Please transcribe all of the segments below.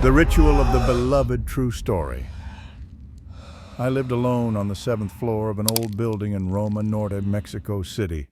The ritual of the beloved true story. I lived alone on the seventh floor of an old building in Roma Norte, Mexico City.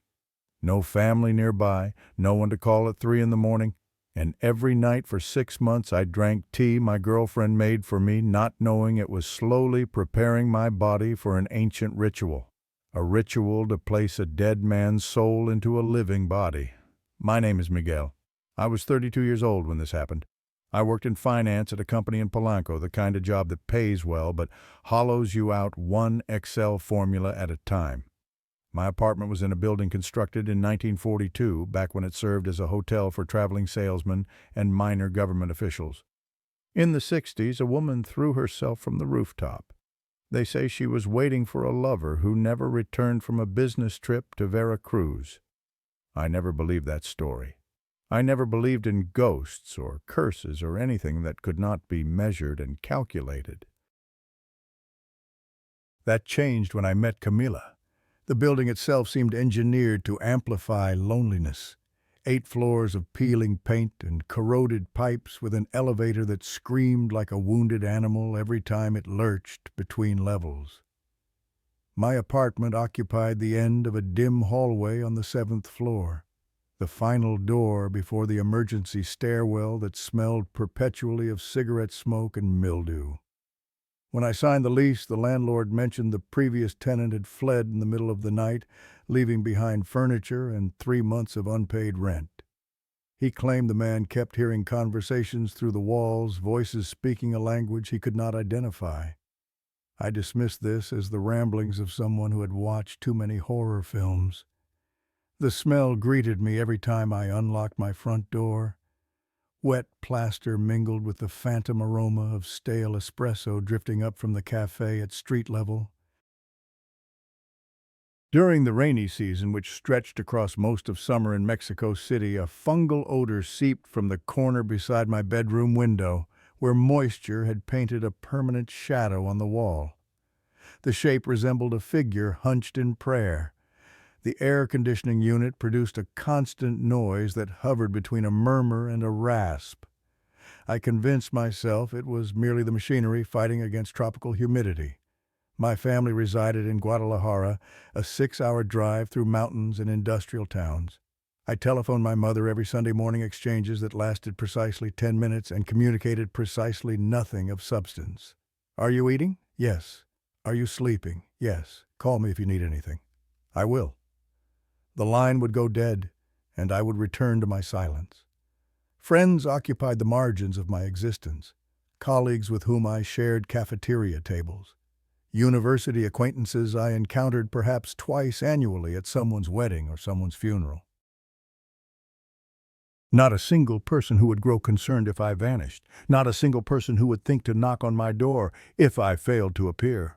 No family nearby, no one to call at 3 in the morning, and every night for 6 months I drank tea my girlfriend made for me, not knowing it was slowly preparing my body for an ancient ritual. A ritual to place a dead man's soul into a living body. My name is Miguel. I was 32 years old when this happened. I worked in finance at a company in Polanco, the kind of job that pays well but hollows you out one Excel formula at a time. My apartment was in a building constructed in 1942, back when it served as a hotel for traveling salesmen and minor government officials. In the 60s, a woman threw herself from the rooftop. They say she was waiting for a lover who never returned from a business trip to Veracruz. I never believed that story. I never believed in ghosts or curses or anything that could not be measured and calculated. That changed when I met Camila. The building itself seemed engineered to amplify loneliness. 8 floors of peeling paint and corroded pipes with an elevator that screamed like a wounded animal every time it lurched between levels. My apartment occupied the end of a dim hallway on the 7th floor. The final door before the emergency stairwell that smelled perpetually of cigarette smoke and mildew. When I signed the lease, the landlord mentioned the previous tenant had fled in the middle of the night, leaving behind furniture and 3 months of unpaid rent. He claimed the man kept hearing conversations through the walls, voices speaking a language he could not identify. I dismissed this as the ramblings of someone who had watched too many horror films. The smell greeted me every time I unlocked my front door. Wet plaster mingled with the phantom aroma of stale espresso drifting up from the cafe at street level. During the rainy season, which stretched across most of summer in Mexico City, a fungal odor seeped from the corner beside my bedroom window, where moisture had painted a permanent shadow on the wall. The shape resembled a figure hunched in prayer. The air conditioning unit produced a constant noise that hovered between a murmur and a rasp. I convinced myself it was merely the machinery fighting against tropical humidity. My family resided in Guadalajara, a 6-hour drive through mountains and industrial towns. I telephoned my mother every Sunday morning, exchanges that lasted precisely 10 minutes and communicated precisely nothing of substance. Are you eating? Yes. Are you sleeping? Yes. Call me if you need anything. I will. The line would go dead, and I would return to my silence. Friends occupied the margins of my existence, colleagues with whom I shared cafeteria tables. University acquaintances I encountered perhaps twice annually at someone's wedding or someone's funeral. Not a single person who would grow concerned if I vanished, not a single person who would think to knock on my door if I failed to appear.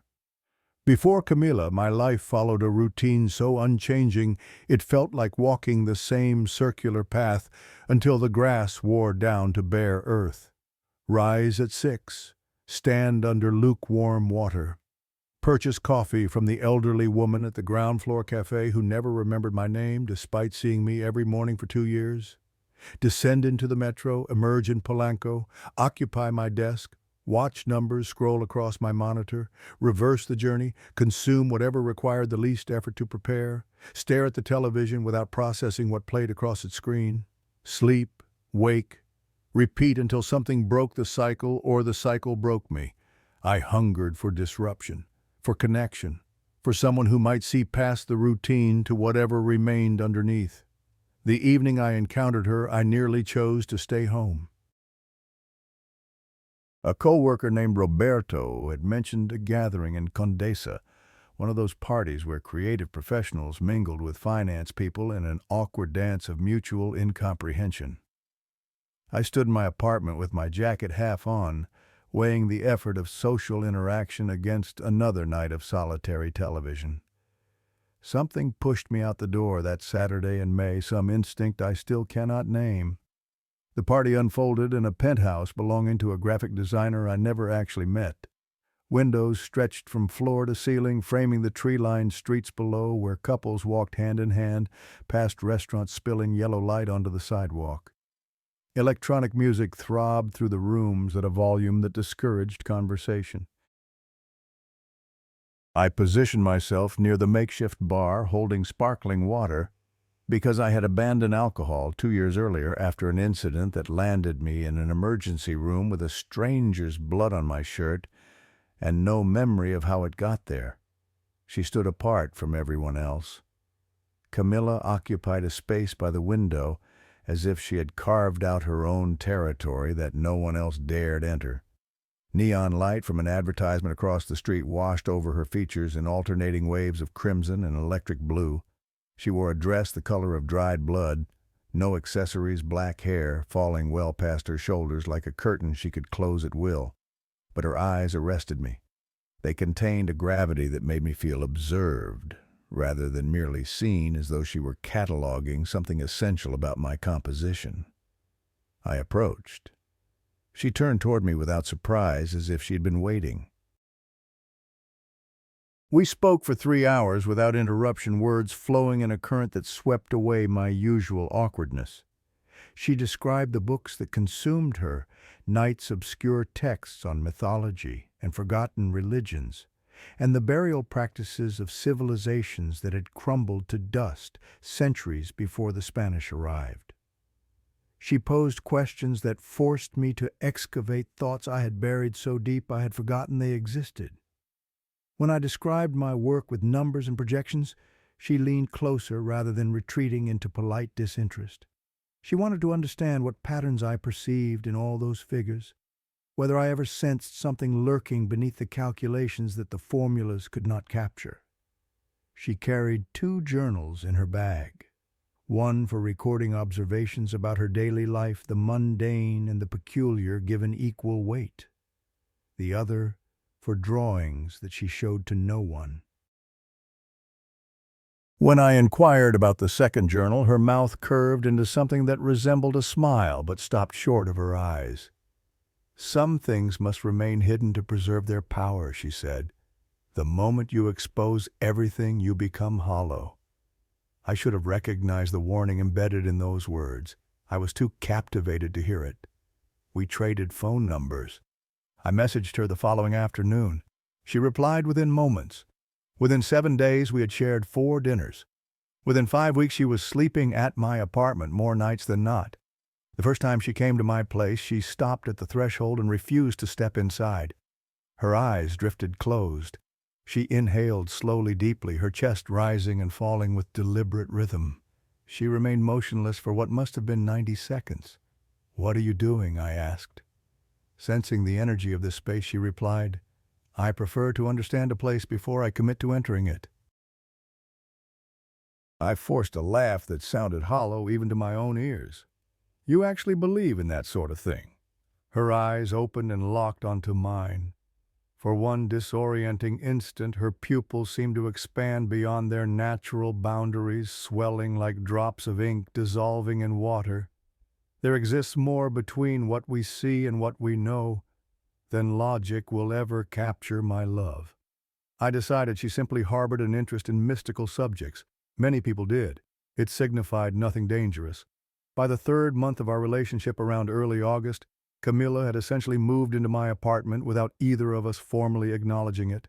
Before Camila, my life followed a routine so unchanging it felt like walking the same circular path until the grass wore down to bare earth. Rise at 6, stand under lukewarm water, purchase coffee from the elderly woman at the ground floor cafe who never remembered my name despite seeing me every morning for 2 years, descend into the metro, emerge in Polanco, occupy my desk, watch numbers scroll across my monitor, reverse the journey, consume whatever required the least effort to prepare, stare at the television without processing what played across its screen, sleep, wake, repeat until something broke the cycle or the cycle broke me. I hungered for disruption, for connection, for someone who might see past the routine to whatever remained underneath. The evening I encountered her, I nearly chose to stay home. A co-worker named Roberto had mentioned a gathering in Condesa, one of those parties where creative professionals mingled with finance people in an awkward dance of mutual incomprehension. I stood in my apartment with my jacket half on, weighing the effort of social interaction against another night of solitary television. Something pushed me out the door that Saturday in May, some instinct I still cannot name. The party unfolded in a penthouse belonging to a graphic designer I never actually met. Windows stretched from floor to ceiling, framing the tree-lined streets below where couples walked hand in hand past restaurants spilling yellow light onto the sidewalk. Electronic music throbbed through the rooms at a volume that discouraged conversation. I positioned myself near the makeshift bar holding sparkling water because I had abandoned alcohol 2 years earlier after an incident that landed me in an emergency room with a stranger's blood on my shirt and no memory of how it got there. She stood apart from everyone else. Camila occupied a space by the window as if she had carved out her own territory that no one else dared enter. Neon light from an advertisement across the street washed over her features in alternating waves of crimson and electric blue. She wore a dress the color of dried blood, no accessories, black hair falling well past her shoulders like a curtain she could close at will. But her eyes arrested me. They contained a gravity that made me feel observed, rather than merely seen, as though she were cataloging something essential about my composition. I approached. She turned toward me without surprise, as if she'd been waiting. We spoke for 3 hours without interruption, words flowing in a current that swept away my usual awkwardness. She described the books that consumed her, Knight's obscure texts on mythology and forgotten religions, and the burial practices of civilizations that had crumbled to dust centuries before the Spanish arrived. She posed questions that forced me to excavate thoughts I had buried so deep I had forgotten they existed. When I described my work with numbers and projections, she leaned closer rather than retreating into polite disinterest. She wanted to understand what patterns I perceived in all those figures, whether I ever sensed something lurking beneath the calculations that the formulas could not capture. She carried 2 journals in her bag, one for recording observations about her daily life, the mundane and the peculiar given equal weight, the other for drawings that she showed to no one. When I inquired about the second journal, her mouth curved into something that resembled a smile but stopped short of her eyes. "Some things must remain hidden to preserve their power," she said. "The moment you expose everything, you become hollow." I should have recognized the warning embedded in those words. I was too captivated to hear it. We traded phone numbers. I messaged her the following afternoon. She replied within moments. Within 7 days, we had shared 4 dinners. Within 5 weeks, she was sleeping at my apartment more nights than not. The first time she came to my place, she stopped at the threshold and refused to step inside. Her eyes drifted closed. She inhaled slowly, deeply, her chest rising and falling with deliberate rhythm. She remained motionless for what must have been 90 seconds. "What are you doing?" I asked. Sensing the energy of this space, she replied, "I prefer to understand a place before I commit to entering it." I forced a laugh that sounded hollow even to my own ears. "You actually believe in that sort of thing?" Her eyes opened and locked onto mine. For one disorienting instant, her pupils seemed to expand beyond their natural boundaries, swelling like drops of ink dissolving in water. "There exists more between what we see and what we know than logic will ever capture, my love." I decided she simply harbored an interest in mystical subjects. Many people did. It signified nothing dangerous. By the 3rd month of our relationship, around early August, Camila had essentially moved into my apartment without either of us formally acknowledging it.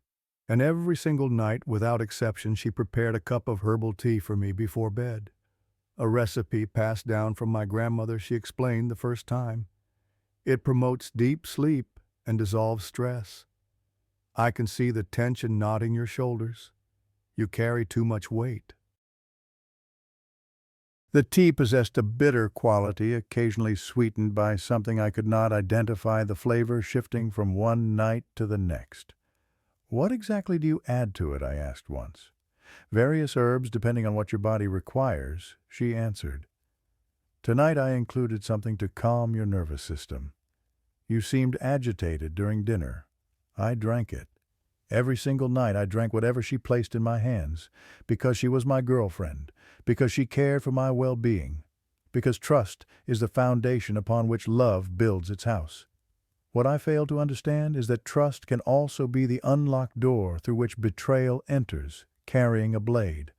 And every single night, without exception, she prepared a cup of herbal tea for me before bed. A recipe passed down from my grandmother, she explained the first time. "It promotes deep sleep and dissolves stress. I can see the tension knotting your shoulders. You carry too much weight." The tea possessed a bitter quality, occasionally sweetened by something I could not identify, the flavor shifting from one night to the next. "What exactly do you add to it?" I asked once. "Various herbs, depending on what your body requires," she answered. "Tonight I included something to calm your nervous system. You seemed agitated during dinner. I drank it. Every single night I drank whatever she placed in my hands, because she was my girlfriend, because she cared for my well-being, because trust is the foundation upon which love builds its house. What I fail to understand is that trust can also be the unlocked door through which betrayal enters, carrying a blade.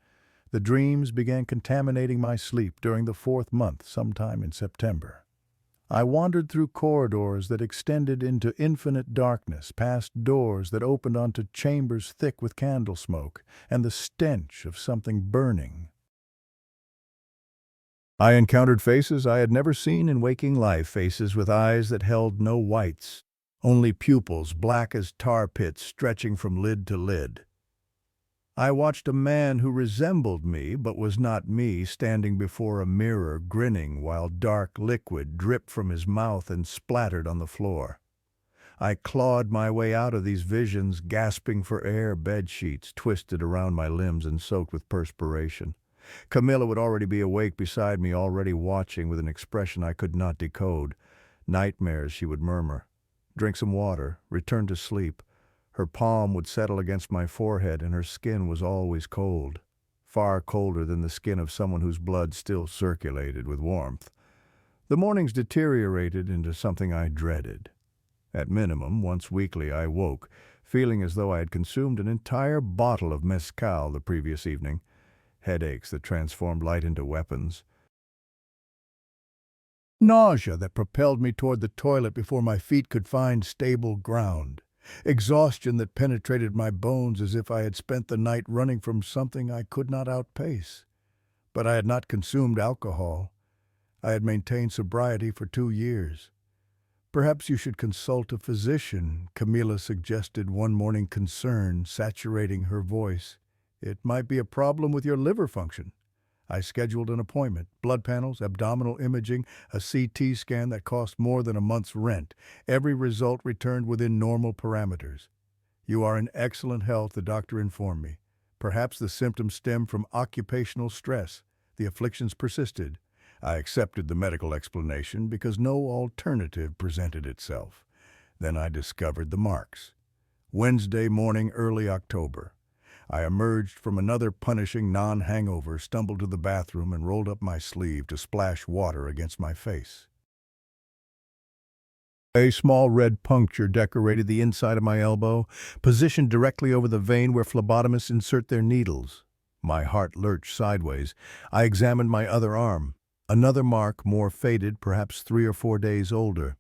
The dreams began contaminating my sleep during the 4th month, sometime in September. I wandered through corridors that extended into infinite darkness, past doors that opened onto chambers thick with candle smoke and the stench of something burning. I encountered faces I had never seen in waking life, faces with eyes that held no whites, only pupils black as tar pits stretching from lid to lid. I watched a man who resembled me but was not me standing before a mirror grinning while dark liquid dripped from his mouth and splattered on the floor. I clawed my way out of these visions, gasping for air, bed sheets twisted around my limbs and soaked with perspiration. Camila would already be awake beside me, already watching with an expression I could not decode. Nightmares, she would murmur. Drink some water, return to sleep. Her palm would settle against my forehead, and her skin was always cold, far colder than the skin of someone whose blood still circulated with warmth. The mornings deteriorated into something I dreaded. At minimum, once weekly I woke, feeling as though I had consumed an entire bottle of mezcal the previous evening, headaches that transformed light into weapons, nausea that propelled me toward the toilet before my feet could find stable ground, exhaustion that penetrated my bones as if I had spent the night running from something I could not outpace. But I had not consumed alcohol. I had maintained sobriety for 2 years. Perhaps you should consult a physician, Camila suggested one morning, concern saturating her voice. It might be a problem with your liver function. I scheduled an appointment, blood panels, abdominal imaging, a CT scan that cost more than a month's rent. Every result returned within normal parameters. You are in excellent health, the doctor informed me. Perhaps the symptoms stem from occupational stress. The afflictions persisted. I accepted the medical explanation because no alternative presented itself. Then I discovered the marks. Wednesday morning, early October. I emerged from another punishing non-hangover, stumbled to the bathroom, and rolled up my sleeve to splash water against my face. A small red puncture decorated the inside of my elbow, positioned directly over the vein where phlebotomists insert their needles. My heart lurched sideways. I examined my other arm. Another mark, more faded, perhaps 3 or 4 days older.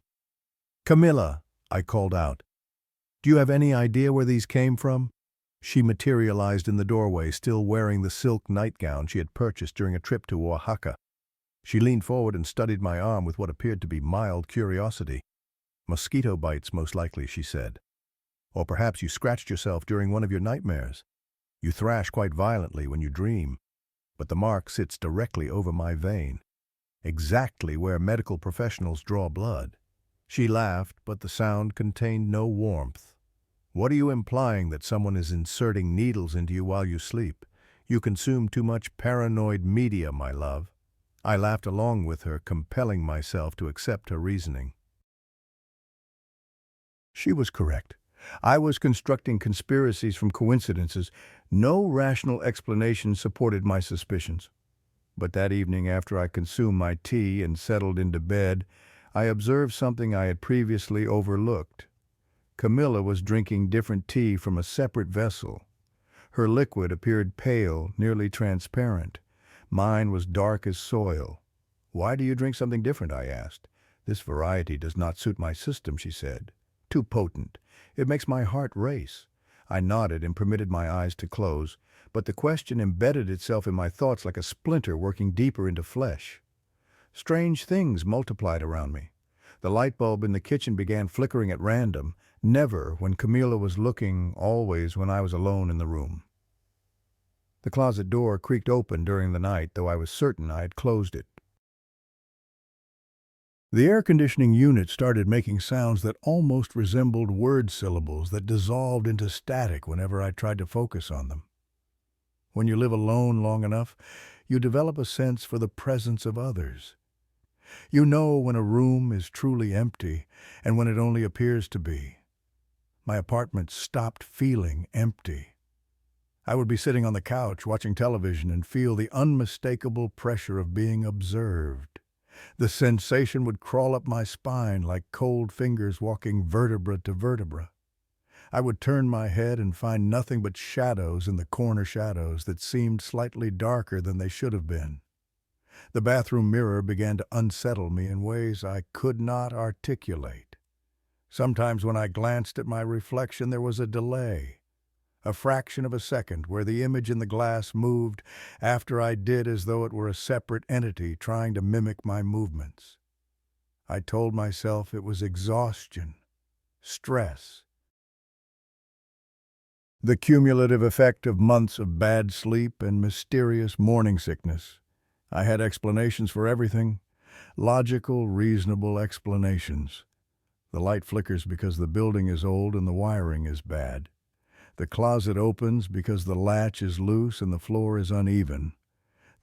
"Camila," I called out. "Do you have any idea where these came from?" She materialized in the doorway, still wearing the silk nightgown she had purchased during a trip to Oaxaca. She leaned forward and studied my arm with what appeared to be mild curiosity. "Mosquito bites, most likely," she said. "Or perhaps you scratched yourself during one of your nightmares. You thrash quite violently when you dream, but the mark sits directly over my vein, exactly where medical professionals draw blood." She laughed, but the sound contained no warmth. "What are you implying, that someone is inserting needles into you while you sleep? You consume too much paranoid media, my love." I laughed along with her, compelling myself to accept her reasoning. She was correct. I was constructing conspiracies from coincidences. No rational explanation supported my suspicions. But that evening, after I consumed my tea and settled into bed, I observed something I had previously overlooked. Camila was drinking different tea from a separate vessel. Her liquid appeared pale, nearly transparent. Mine was dark as soil. "Why do you drink something different?" I asked. "This variety does not suit my system," she said. "Too potent. It makes my heart race." I nodded and permitted my eyes to close, but the question embedded itself in my thoughts like a splinter working deeper into flesh. Strange things multiplied around me. The light bulb in the kitchen began flickering at random, never when Camila was looking, always when I was alone in the room. The closet door creaked open during the night, though I was certain I had closed it. The air conditioning unit started making sounds that almost resembled word syllables that dissolved into static whenever I tried to focus on them. When you live alone long enough, you develop a sense for the presence of others. You know when a room is truly empty and when it only appears to be. My apartment stopped feeling empty. I would be sitting on the couch watching television and feel the unmistakable pressure of being observed. The sensation would crawl up my spine like cold fingers walking vertebra to vertebra. I would turn my head and find nothing but shadows in the corner shadows that seemed slightly darker than they should have been. The bathroom mirror began to unsettle me in ways I could not articulate. Sometimes when I glanced at my reflection, there was a delay, a fraction of a second, where the image in the glass moved after I did, as though it were a separate entity trying to mimic my movements. I told myself it was exhaustion, stress, the cumulative effect of months of bad sleep and mysterious morning sickness. I had explanations for everything, logical, reasonable explanations. The light flickers because the building is old and the wiring is bad. The closet opens because the latch is loose and the floor is uneven.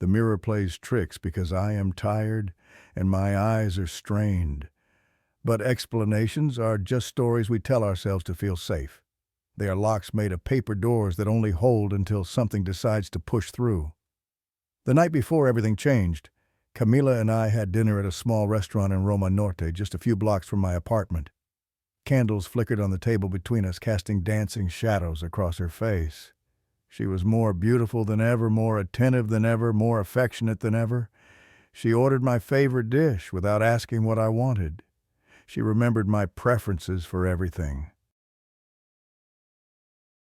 The mirror plays tricks because I am tired and my eyes are strained. But explanations are just stories we tell ourselves to feel safe. They are locks made of paper doors that only hold until something decides to push through. The night before everything changed, Camila and I had dinner at a small restaurant in Roma Norte, just a few blocks from my apartment. Candles flickered on the table between us, casting dancing shadows across her face. She was more beautiful than ever, more attentive than ever, more affectionate than ever. She ordered my favorite dish without asking what I wanted. She remembered my preferences for everything.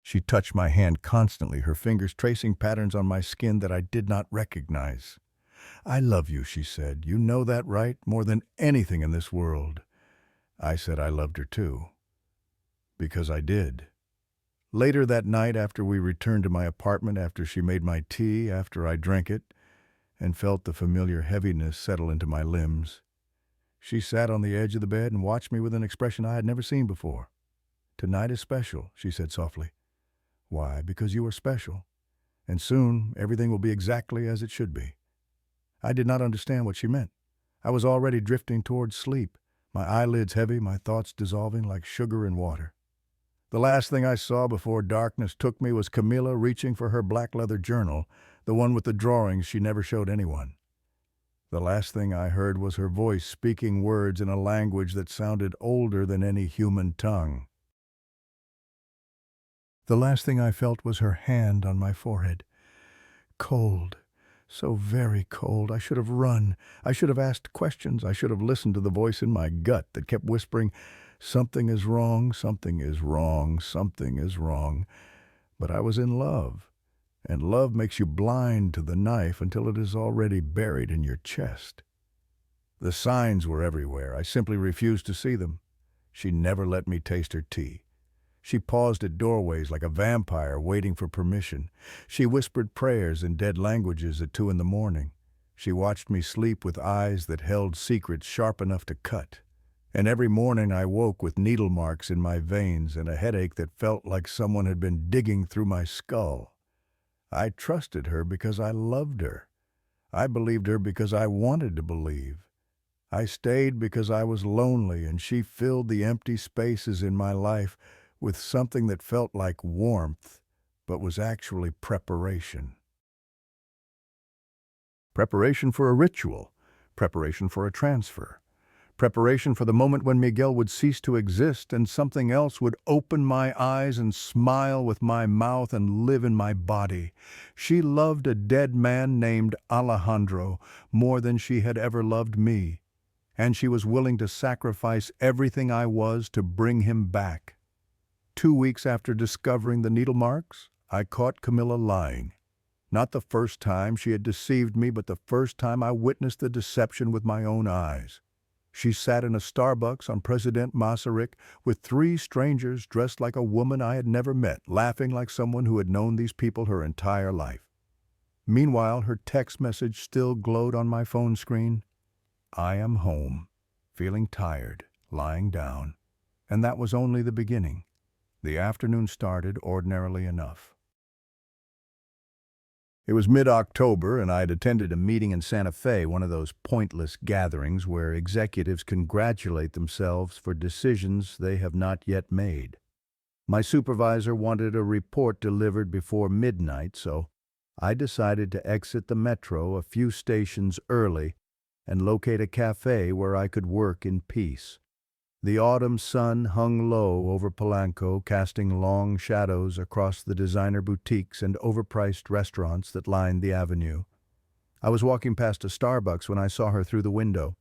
She touched my hand constantly, her fingers tracing patterns on my skin that I did not recognize. "I love you," she said. "You know that, right? More than anything in this world." I said I loved her too. Because I did. Later that night, after we returned to my apartment, after she made my tea, after I drank it, and felt the familiar heaviness settle into my limbs, she sat on the edge of the bed and watched me with an expression I had never seen before. "Tonight is special," she said softly. "Why? Because you are special. And soon everything will be exactly as it should be." I did not understand what she meant. I was already drifting towards sleep, my eyelids heavy, my thoughts dissolving like sugar in water. The last thing I saw before darkness took me was Camila reaching for her black leather journal, the one with the drawings she never showed anyone. The last thing I heard was her voice speaking words in a language that sounded older than any human tongue. The last thing I felt was her hand on my forehead. Cold. So very cold. I should have run. I should have asked questions. I should have listened to the voice in my gut that kept whispering, "Something is wrong, something is wrong, something is wrong." But I was in love, and love makes you blind to the knife until it is already buried in your chest. The signs were everywhere. I simply refused to see them. She never let me taste her tea. She paused at doorways like a vampire waiting for permission. She whispered prayers in dead languages at 2 a.m. She watched me sleep with eyes that held secrets sharp enough to cut. And every morning I woke with needle marks in my veins and a headache that felt like someone had been digging through my skull. I trusted her because I loved her. I believed her because I wanted to believe. I stayed because I was lonely, and she filled the empty spaces in my life with something that felt like warmth, but was actually preparation. Preparation for a ritual, preparation for a transfer, preparation for the moment when Miguel would cease to exist and something else would open my eyes and smile with my mouth and live in my body. She loved a dead man named Alejandro more than she had ever loved me, and she was willing to sacrifice everything I was to bring him back. 2 weeks after discovering the needle marks, I caught Camila lying. Not the first time she had deceived me, but the first time I witnessed the deception with my own eyes. She sat in a Starbucks on President Masaryk with 3 strangers dressed like a woman I had never met, laughing like someone who had known these people her entire life. Meanwhile, her text message still glowed on my phone screen. "I am home, feeling tired, lying down." And that was only the beginning. The afternoon started ordinarily enough. It was mid-October, and I had attended a meeting in Santa Fe, one of those pointless gatherings where executives congratulate themselves for decisions they have not yet made. My supervisor wanted a report delivered before midnight, so I decided to exit the metro a few stations early and locate a cafe where I could work in peace. The autumn sun hung low over Polanco, casting long shadows across the designer boutiques and overpriced restaurants that lined the avenue. I was walking past a Starbucks when I saw her through the window.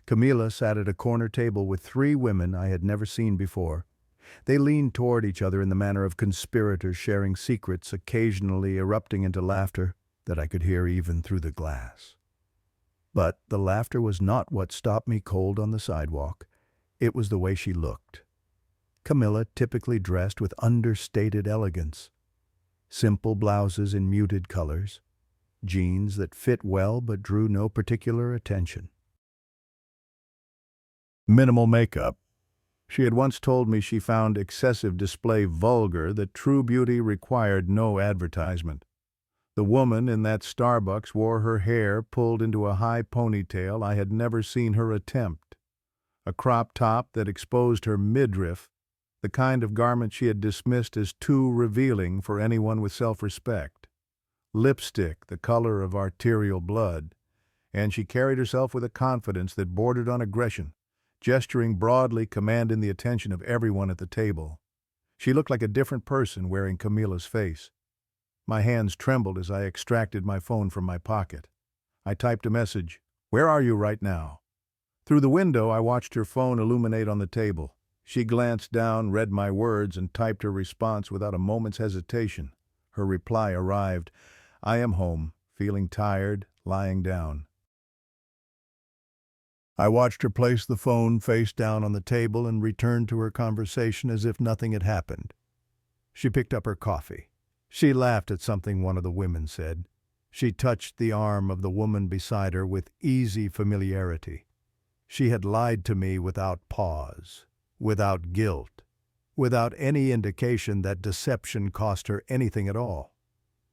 Camila sat at a corner table with three women I had never seen before. They leaned toward each other in the manner of conspirators sharing secrets, occasionally erupting into laughter that I could hear even through the glass. But the laughter was not what stopped me cold on the sidewalk. It was the way she looked. Camila typically dressed with understated elegance. Simple blouses in muted colors, jeans that fit well but drew no particular attention. Minimal makeup. She had once told me she found excessive display vulgar, that true beauty required no advertisement. The woman in that Starbucks wore her hair pulled into a high ponytail I had never seen her attempt. A crop top that exposed her midriff, the kind of garment she had dismissed as too revealing for anyone with self-respect. Lipstick the color of arterial blood, and she carried herself with a confidence that bordered on aggression, gesturing broadly, commanding the attention of everyone at the table. She looked like a different person wearing Camila's face. My hands trembled as I extracted my phone from my pocket. I typed a message, "Where are you right now?" Through the window, I watched her phone illuminate on the table. She glanced down, read my words, and typed her response without a moment's hesitation. Her reply arrived, "I am home, feeling tired, lying down." I watched her place the phone face down on the table and return to her conversation as if nothing had happened. She picked up her coffee. She laughed at something one of the women said. She touched the arm of the woman beside her with easy familiarity. She had lied to me without pause, without guilt, without any indication that deception cost her anything at all.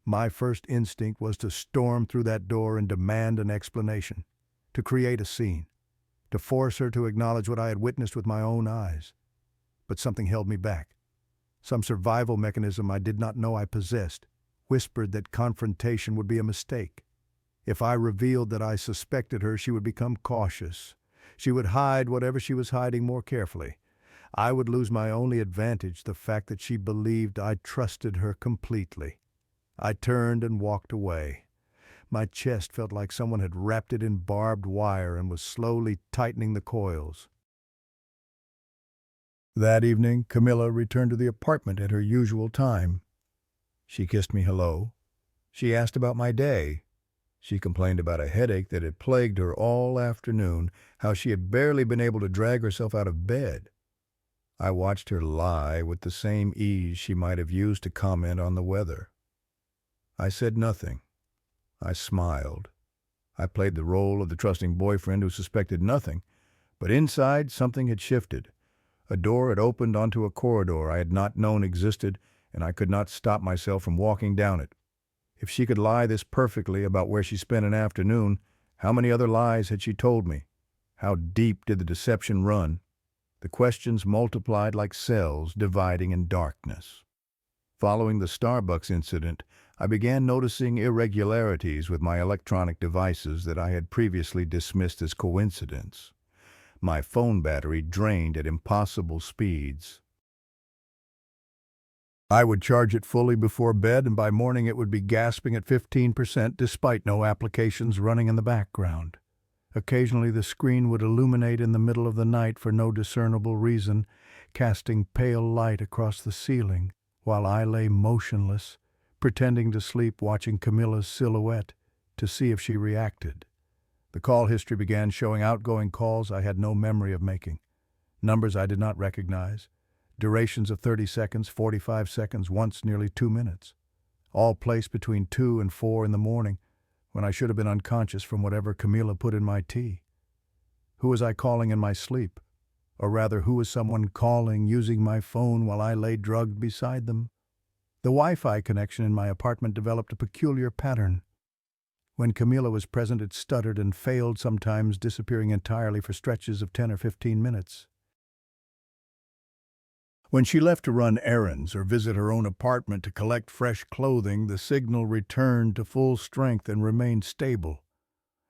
My first instinct was to storm through that door and demand an explanation, to create a scene, to force her to acknowledge what I had witnessed with my own eyes. But something held me back. Some survival mechanism I did not know I possessed whispered that confrontation would be a mistake. If I revealed that I suspected her, she would become cautious. She would hide whatever she was hiding more carefully. I would lose my only advantage, the fact that she believed I trusted her completely. I turned and walked away. My chest felt like someone had wrapped it in barbed wire and was slowly tightening the coils. That evening, Camila returned to the apartment at her usual time. She kissed me hello. She asked about my day. She complained about a headache that had plagued her all afternoon, how she had barely been able to drag herself out of bed. I watched her lie with the same ease she might have used to comment on the weather. I said nothing. I smiled. I played the role of the trusting boyfriend who suspected nothing, but inside something had shifted. A door had opened onto a corridor I had not known existed, and I could not stop myself from walking down it. If she could lie this perfectly about where she spent an afternoon, how many other lies had she told me? How deep did the deception run? The questions multiplied like cells dividing in darkness. Following the Starbucks incident, I began noticing irregularities with my electronic devices that I had previously dismissed as coincidence. My phone battery drained at impossible speeds. I would charge it fully before bed, and by morning it would be gasping at 15% despite no applications running in the background. Occasionally the screen would illuminate in the middle of the night for no discernible reason, casting pale light across the ceiling, while I lay motionless, pretending to sleep, watching Camila's silhouette to see if she reacted. The call history began showing outgoing calls I had no memory of making, numbers I did not recognize, durations of 30 seconds, 45 seconds, once nearly 2 minutes, all placed between 2 and 4 in the morning, when I should have been unconscious from whatever Camila put in my tea. Who was I calling in my sleep? Or rather, who was someone calling using my phone while I lay drugged beside them? The Wi-Fi connection in my apartment developed a peculiar pattern. When Camila was present, it stuttered and failed, sometimes disappearing entirely for stretches of 10 or 15 minutes. When she left to run errands or visit her own apartment to collect fresh clothing, the signal returned to full strength and remained stable.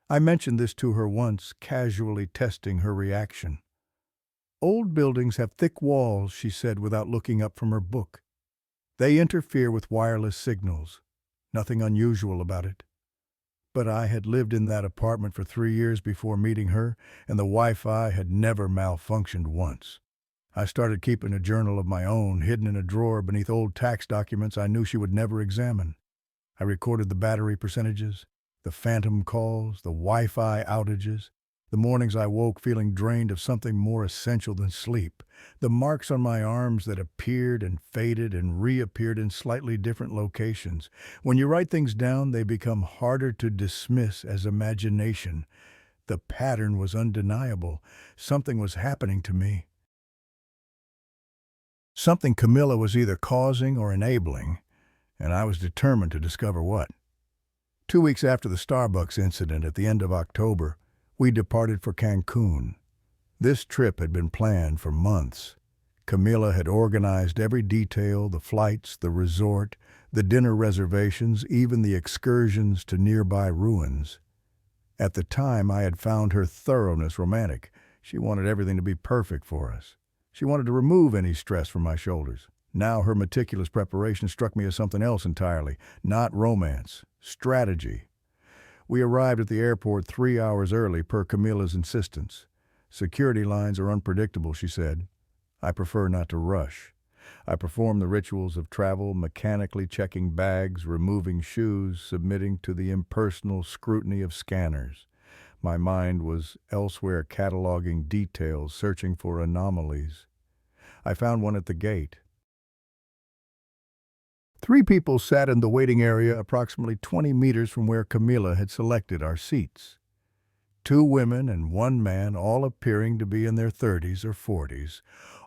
I mentioned this to her once, casually testing her reaction. "Old buildings have thick walls," she said without looking up from her book. "They interfere with wireless signals. Nothing unusual about it." But I had lived in that apartment for 3 years before meeting her, and the Wi-Fi had never malfunctioned once. I started keeping a journal of my own, hidden in a drawer beneath old tax documents I knew she would never examine. I recorded the battery percentages, the phantom calls, the Wi-Fi outages, the mornings I woke feeling drained of something more essential than sleep, the marks on my arms that appeared and faded and reappeared in slightly different locations. When you write things down, they become harder to dismiss as imagination. The pattern was undeniable. Something was happening to me. Something Camila was either causing or enabling, and I was determined to discover what. 2 weeks after the Starbucks incident at the end of October, we departed for Cancún. This trip had been planned for months. Camila had organized every detail, the flights, the resort, the dinner reservations, even the excursions to nearby ruins. At the time, I had found her thoroughness romantic. She wanted everything to be perfect for us. She wanted to remove any stress from my shoulders. Now her meticulous preparation struck me as something else entirely, not romance, strategy. We arrived at the airport 3 hours early per Camila's insistence. Security lines are unpredictable, she said. I prefer not to rush. I perform the rituals of travel, mechanically checking bags, removing shoes, submitting to the impersonal scrutiny of scanners. My mind was elsewhere cataloging details, searching for anomalies. I found one at the gate. 3 people sat in the waiting area approximately 20 meters from where Camila had selected our seats. 2 women and 1 man, all appearing to be in their 30s or 40s,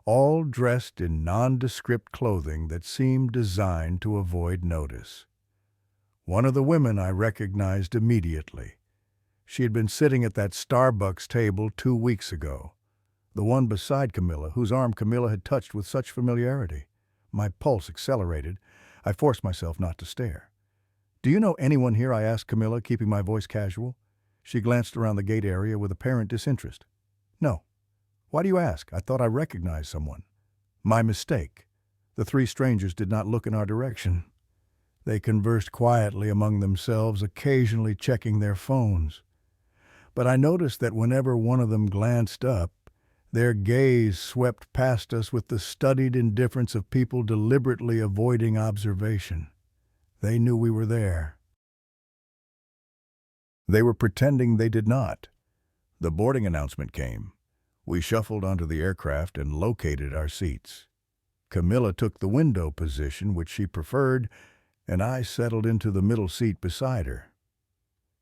all dressed in nondescript clothing that seemed designed to avoid notice. One of the women I recognized immediately. She had been sitting at that Starbucks table 2 weeks ago. The one beside Camila, whose arm Camila had touched with such familiarity. My pulse accelerated. I forced myself not to stare. "Do you know anyone here?" I asked Camila, keeping my voice casual. She glanced around the gate area with apparent disinterest. "No." "Why do you ask? I thought I recognized someone." "My mistake." The 3 strangers did not look in our direction. They conversed quietly among themselves, occasionally checking their phones. But I noticed that whenever one of them glanced up, their gaze swept past us with the studied indifference of people deliberately avoiding observation. They knew we were there. They were pretending they did not. The boarding announcement came. We shuffled onto the aircraft and located our seats. Camila took the window position, which she preferred, and I settled into the middle seat beside her.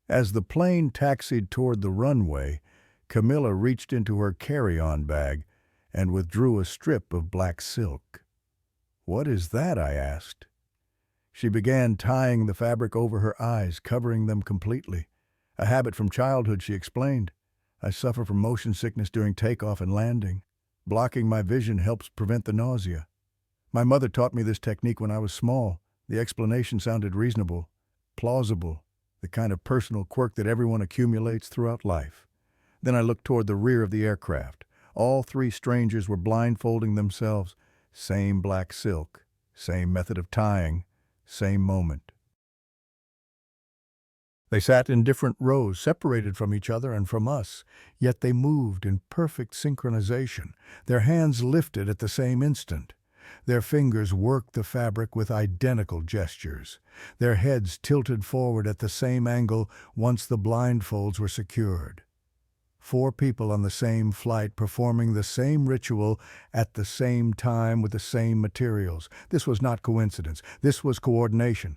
As the plane taxied toward the runway, Camila reached into her carry-on bag and withdrew a strip of black silk. "What is that?" I asked. She began tying the fabric over her eyes, covering them completely. "A habit from childhood," she explained. "I suffer from motion sickness during takeoff and landing. Blocking my vision helps prevent the nausea. My mother taught me this technique when I was small. The explanation sounded reasonable, plausible, the kind of personal quirk that everyone accumulates throughout life." Then I looked toward the rear of the aircraft. All 3 strangers were blindfolding themselves. Same black silk, same method of tying, same moment. They sat in different rows, separated from each other and from us, yet they moved in perfect synchronization, their hands lifted at the same instant. Their fingers worked the fabric with identical gestures, their heads tilted forward at the same angle once the blindfolds were secured. 4 people on the same flight performing the same ritual at the same time with the same materials. This was not coincidence. This was coordination.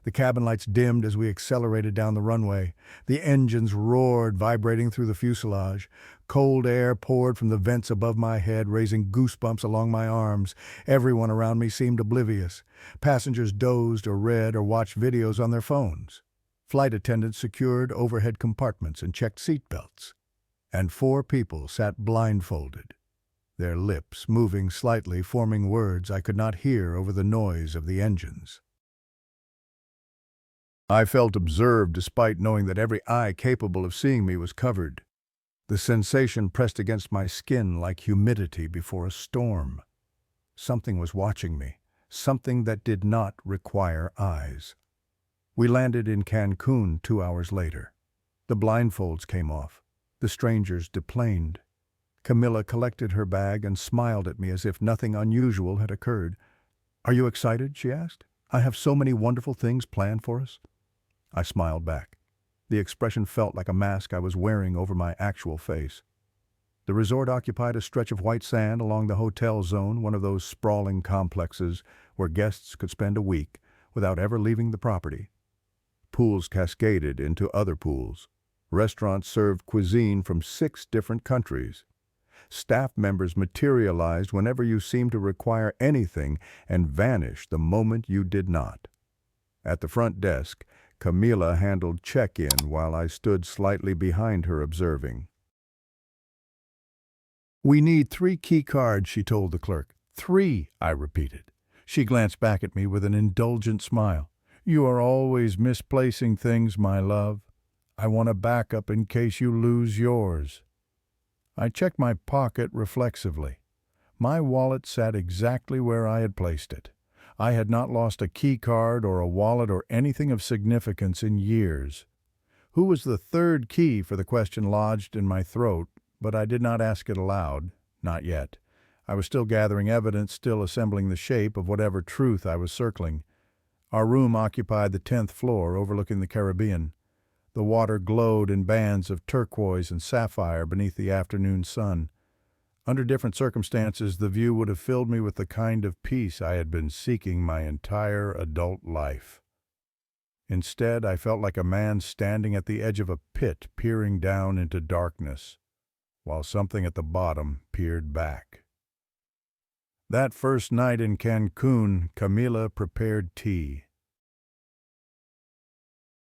The cabin lights dimmed as we accelerated down the runway. The engines roared, vibrating through the fuselage. Cold air poured from the vents above my head, raising goosebumps along my arms. Everyone around me seemed oblivious. Passengers dozed or read or watched videos on their phones. Flight attendants secured overhead compartments and checked seatbelts. And 4 people sat blindfolded, their lips moving slightly, forming words I could not hear over the noise of the engines. I felt observed despite knowing that every eye capable of seeing me was covered. The sensation pressed against my skin like humidity before a storm. Something was watching me, something that did not require eyes. We landed in Cancún 2 hours later. The blindfolds came off. The strangers deplaned. Camila collected her bag and smiled at me as if nothing unusual had occurred. "Are you excited?" she asked. "I have so many wonderful things planned for us." I smiled back. The expression felt like a mask I was wearing over my actual face. The resort occupied a stretch of white sand along the hotel zone, one of those sprawling complexes where guests could spend a week without ever leaving the property. Pools cascaded into other pools. Restaurants served cuisine from 6 different countries. Staff members materialized whenever you seemed to require anything and vanished the moment you did not. At the front desk, Camila handled check-in while I stood slightly behind her observing. "We need 3 key cards," she told the clerk. "3," I repeated. She glanced back at me with an indulgent smile. "You are always misplacing things, my love. I want a backup in case you lose yours." I checked my pocket reflexively. My wallet sat exactly where I had placed it. I had not lost a key card or a wallet or anything of significance in years. Who was the third key for the question lodged in my throat, but I did not ask it aloud, not yet. I was still gathering evidence, still assembling the shape of whatever truth I was circling. Our room occupied the 10th floor overlooking the Caribbean. The water glowed in bands of turquoise and sapphire beneath the afternoon sun. Under different circumstances, the view would have filled me with the kind of peace I had been seeking my entire adult life. Instead, I felt like a man standing at the edge of a pit peering down into darkness, while something at the bottom peered back. That first night in Cancún, Camila prepared tea.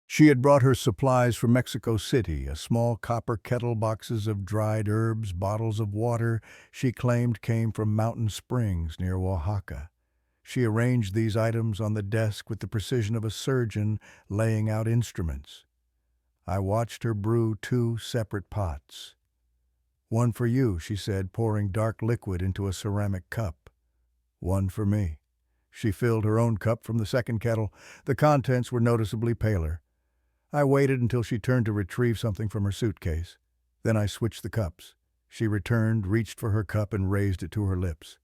She had brought her supplies from Mexico City, a small copper kettle, boxes of dried herbs, bottles of water she claimed came from mountain springs near Oaxaca. She arranged these items on the desk with the precision of a surgeon laying out instruments. I watched her brew 2 separate pots. "One for you," she said, pouring dark liquid into a ceramic cup. "One for me." She filled her own cup from the second kettle. The contents were noticeably paler. I waited until she turned to retrieve something from her suitcase. Then I switched the cups. She returned, reached for her cup, and raised it to her lips.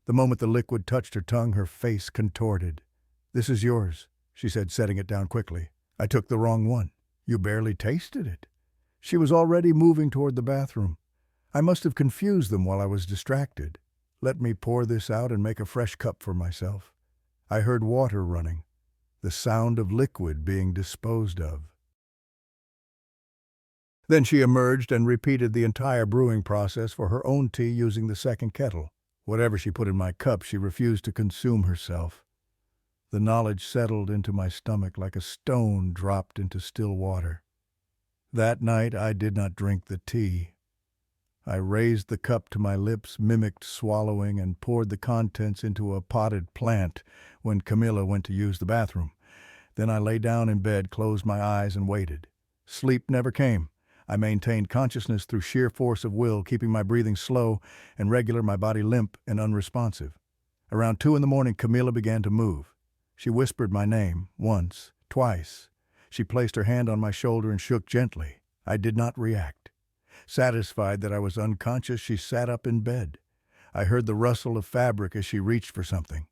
The moment the liquid touched her tongue, her face contorted. "This is yours," she said, setting it down quickly. "I took the wrong one. You barely tasted it." She was already moving toward the bathroom. I must have confused them while I was distracted. Let me pour this out and make a fresh cup for myself. I heard water running, the sound of liquid being disposed of. Then she emerged and repeated the entire brewing process for her own tea using the second kettle. Whatever she put in my cup, she refused to consume herself. The knowledge settled into my stomach like a stone dropped into still water. That night I did not drink the tea. I raised the cup to my lips, mimicked swallowing, and poured the contents into a potted plant when Camila went to use the bathroom. Then I lay down in bed, closed my eyes, and waited. Sleep never came. I maintained consciousness through sheer force of will, keeping my breathing slow and regular, my body limp and unresponsive. Around 2 in the morning, Camila began to move. She whispered my name, once, twice. She placed her hand on my shoulder and shook gently. I did not react. Satisfied that I was unconscious, she sat up in bed. I heard the rustle of fabric as she reached for something.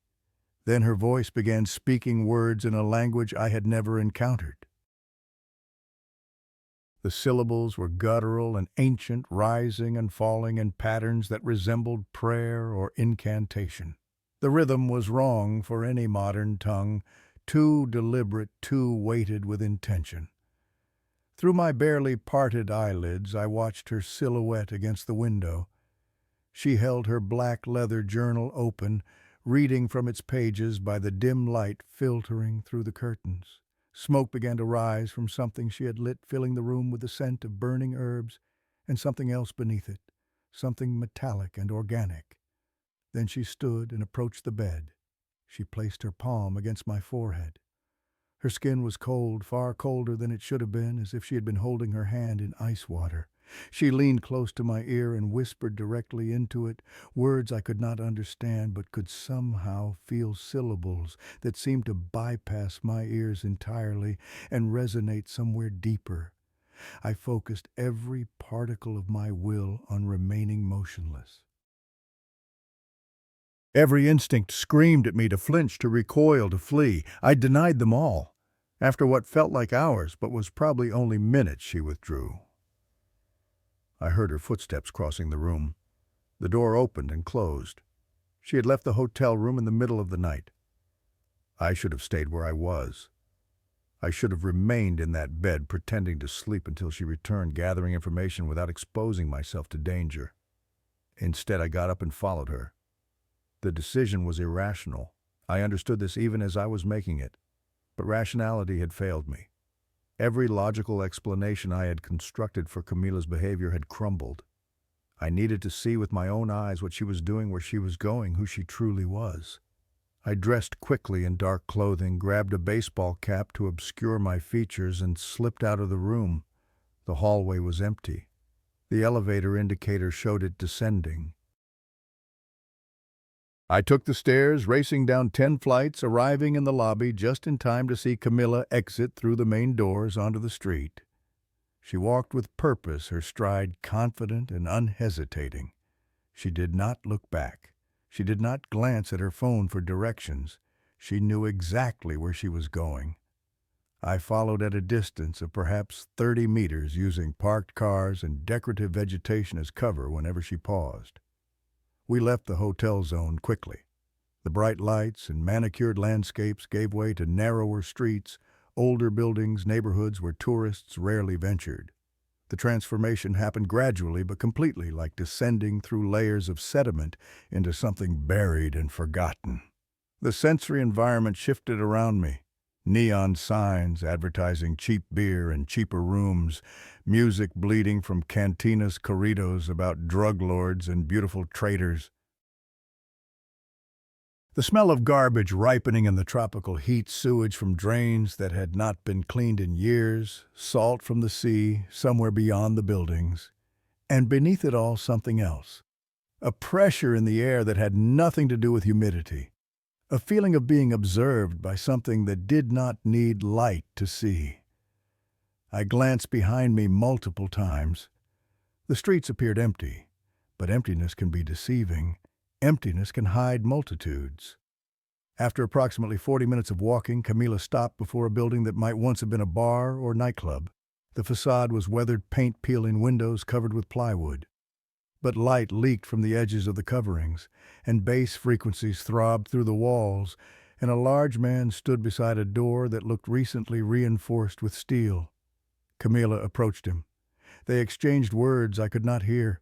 Then her voice began speaking words in a language I had never encountered. The syllables were guttural and ancient, rising and falling in patterns that resembled prayer or incantation. The rhythm was wrong for any modern tongue, too deliberate, too weighted with intention. Through my barely parted eyelids, I watched her silhouette against the window. She held her black leather journal open, reading from its pages by the dim light filtering through the curtains. Smoke began to rise from something she had lit, filling the room with the scent of burning herbs, and something else beneath it, something metallic and organic. Then she stood and approached the bed. She placed her palm against my forehead. Her skin was cold, far colder than it should have been, as if she had been holding her hand in ice water. She leaned close to my ear and whispered directly into it, words I could not understand but could somehow feel syllables that seemed to bypass my ears entirely and resonate somewhere deeper. I focused every particle of my will on remaining motionless. Every instinct screamed at me to flinch, to recoil, to flee. I denied them all. After what felt like hours, but was probably only minutes, she withdrew. I heard her footsteps crossing the room. The door opened and closed. She had left the hotel room in the middle of the night. I should have stayed where I was. I should have remained in that bed, pretending to sleep until she returned, gathering information without exposing myself to danger. Instead, I got up and followed her. The decision was irrational. I understood this even as I was making it. But rationality had failed me. Every logical explanation I had constructed for Camila's behavior had crumbled. I needed to see with my own eyes what she was doing, where she was going, who she truly was. I dressed quickly in dark clothing, grabbed a baseball cap to obscure my features, and slipped out of the room. The hallway was empty. The elevator indicator showed it descending. I took the stairs, racing down 10 flights, arriving in the lobby just in time to see Camila exit through the main doors onto the street. She walked with purpose, her stride confident and unhesitating. She did not look back. She did not glance at her phone for directions. She knew exactly where she was going. I followed at a distance of perhaps 30 meters, using parked cars and decorative vegetation as cover whenever she paused. We left the hotel zone quickly. The bright lights and manicured landscapes gave way to narrower streets, older buildings, neighborhoods where tourists rarely ventured. The transformation happened gradually but completely, like descending through layers of sediment into something buried and forgotten. The sensory environment shifted around me. Neon signs advertising cheap beer and cheaper rooms, music bleeding from cantinas corridos about drug lords and beautiful traders. The smell of garbage ripening in the tropical heat, sewage from drains that had not been cleaned in years, salt from the sea somewhere beyond the buildings, and beneath it all something else. A pressure in the air that had nothing to do with humidity. A feeling of being observed by something that did not need light to see. I glanced behind me multiple times. The streets appeared empty, but emptiness can be deceiving. Emptiness can hide multitudes. After approximately 40 minutes of walking, Camila stopped before a building that might once have been a bar or nightclub. The facade was weathered, paint-peeling windows covered with plywood. But light leaked from the edges of the coverings, and bass frequencies throbbed through the walls, and a large man stood beside a door that looked recently reinforced with steel. Camila approached him. They exchanged words I could not hear.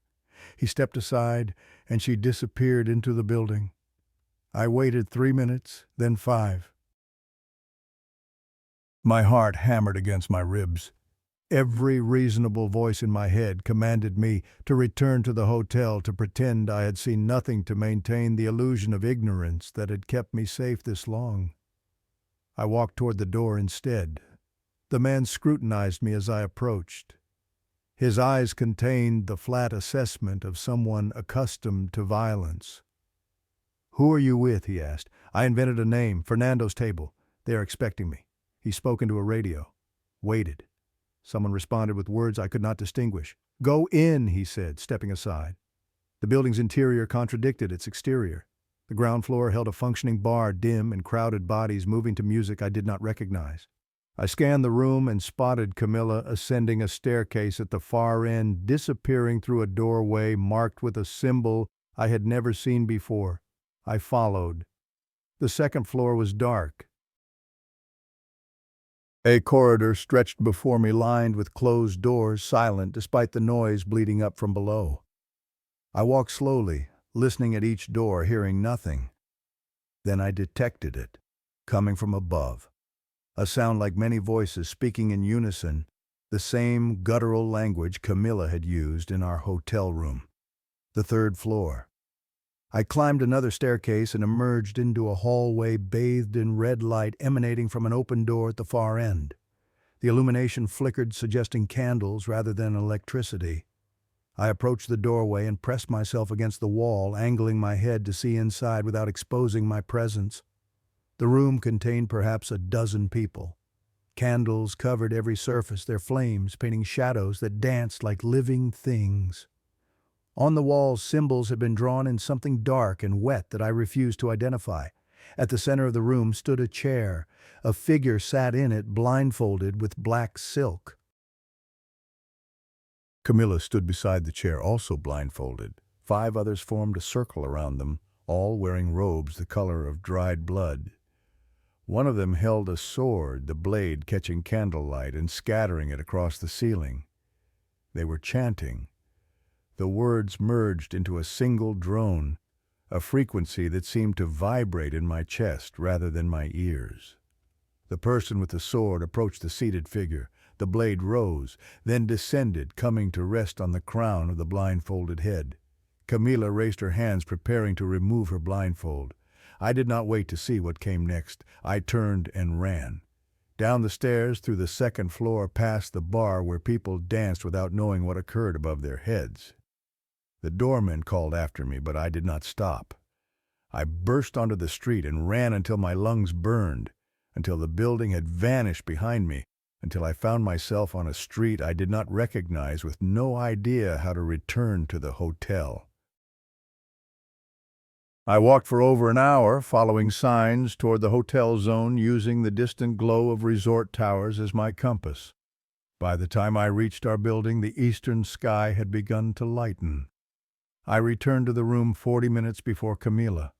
He stepped aside, and she disappeared into the building. I waited 3 minutes, then 5. My heart hammered against my ribs. Every reasonable voice in my head commanded me to return to the hotel, to pretend I had seen nothing, to maintain the illusion of ignorance that had kept me safe this long. I walked toward the door instead. The man scrutinized me as I approached. His eyes contained the flat assessment of someone accustomed to violence. "Who are you with?" he asked. "I invented a name, Fernando's Table. They are expecting me." He spoke into a radio. Waited. Someone responded with words I could not distinguish. "Go in," he said, stepping aside. The building's interior contradicted its exterior. The ground floor held a functioning bar, dim and crowded bodies moving to music I did not recognize. I scanned the room and spotted Camila ascending a staircase at the far end, disappearing through a doorway marked with a symbol I had never seen before. I followed. The second floor was dark. A corridor stretched before me, lined with closed doors, silent despite the noise bleeding up from below. I walked slowly, listening at each door, hearing nothing. Then I detected it, coming from above. A sound like many voices speaking in unison, the same guttural language Camila had used in our hotel room. The third floor. I climbed another staircase and emerged into a hallway bathed in red light emanating from an open door at the far end. The illumination flickered, suggesting candles rather than electricity. I approached the doorway and pressed myself against the wall, angling my head to see inside without exposing my presence. The room contained perhaps a dozen people. Candles covered every surface, their flames painting shadows that danced like living things. On the walls, symbols had been drawn in something dark and wet that I refused to identify. At the center of the room stood a chair. A figure sat in it, blindfolded with black silk. Camila stood beside the chair, also blindfolded. 5 others formed a circle around them, all wearing robes the color of dried blood. One of them held a sword, the blade catching candlelight and scattering it across the ceiling. They were chanting. The words merged into a single drone, a frequency that seemed to vibrate in my chest rather than my ears. The person with the sword approached the seated figure. The blade rose, then descended, coming to rest on the crown of the blindfolded head. Camila raised her hands, preparing to remove her blindfold. I did not wait to see what came next. I turned and ran. Down the stairs, through the second floor, past the bar where people danced without knowing what occurred above their heads. The doorman called after me, but I did not stop. I burst onto the street and ran until my lungs burned, until the building had vanished behind me, until I found myself on a street I did not recognize with no idea how to return to the hotel. I walked for over an hour, following signs toward the hotel zone, using the distant glow of resort towers as my compass. By the time I reached our building, the eastern sky had begun to lighten. I returned to the room 40 minutes before Camila.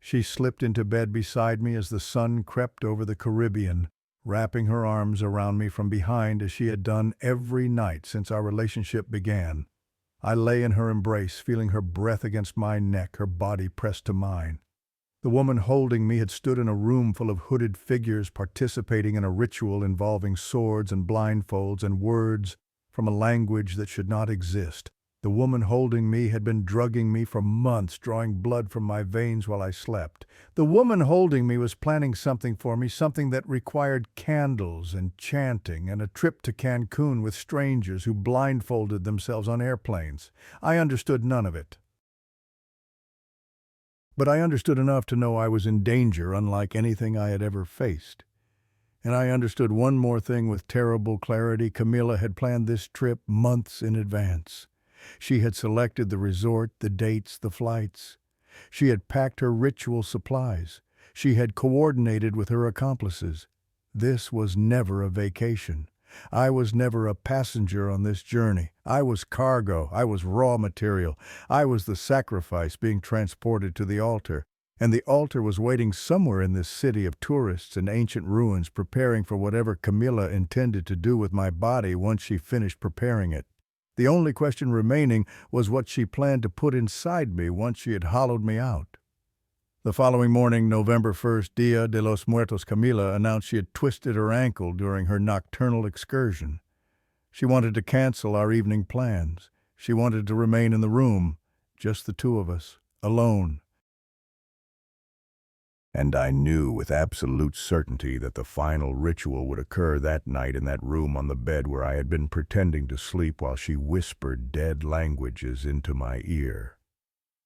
She slipped into bed beside me as the sun crept over the Caribbean, wrapping her arms around me from behind as she had done every night since our relationship began. I lay in her embrace, feeling her breath against my neck, her body pressed to mine. The woman holding me had stood in a room full of hooded figures participating in a ritual involving swords and blindfolds and words from a language that should not exist. The woman holding me had been drugging me for months, drawing blood from my veins while I slept. The woman holding me was planning something for me, something that required candles and chanting and a trip to Cancun with strangers who blindfolded themselves on airplanes. I understood none of it. But I understood enough to know I was in danger unlike anything I had ever faced. And I understood one more thing with terrible clarity. Camila had planned this trip months in advance. She had selected the resort, the dates, the flights. She had packed her ritual supplies. She had coordinated with her accomplices. This was never a vacation. I was never a passenger on this journey. I was cargo. I was raw material. I was the sacrifice being transported to the altar. And the altar was waiting somewhere in this city of tourists and ancient ruins, preparing for whatever Camila intended to do with my body once she finished preparing it. The only question remaining was what she planned to put inside me once she had hollowed me out. The following morning, November 1st, Dia de los Muertos, Camila announced she had twisted her ankle during her nocturnal excursion. She wanted to cancel our evening plans. She wanted to remain in the room, just the two of us, alone. And I knew with absolute certainty that the final ritual would occur that night in that room on the bed where I had been pretending to sleep while she whispered dead languages into my ear.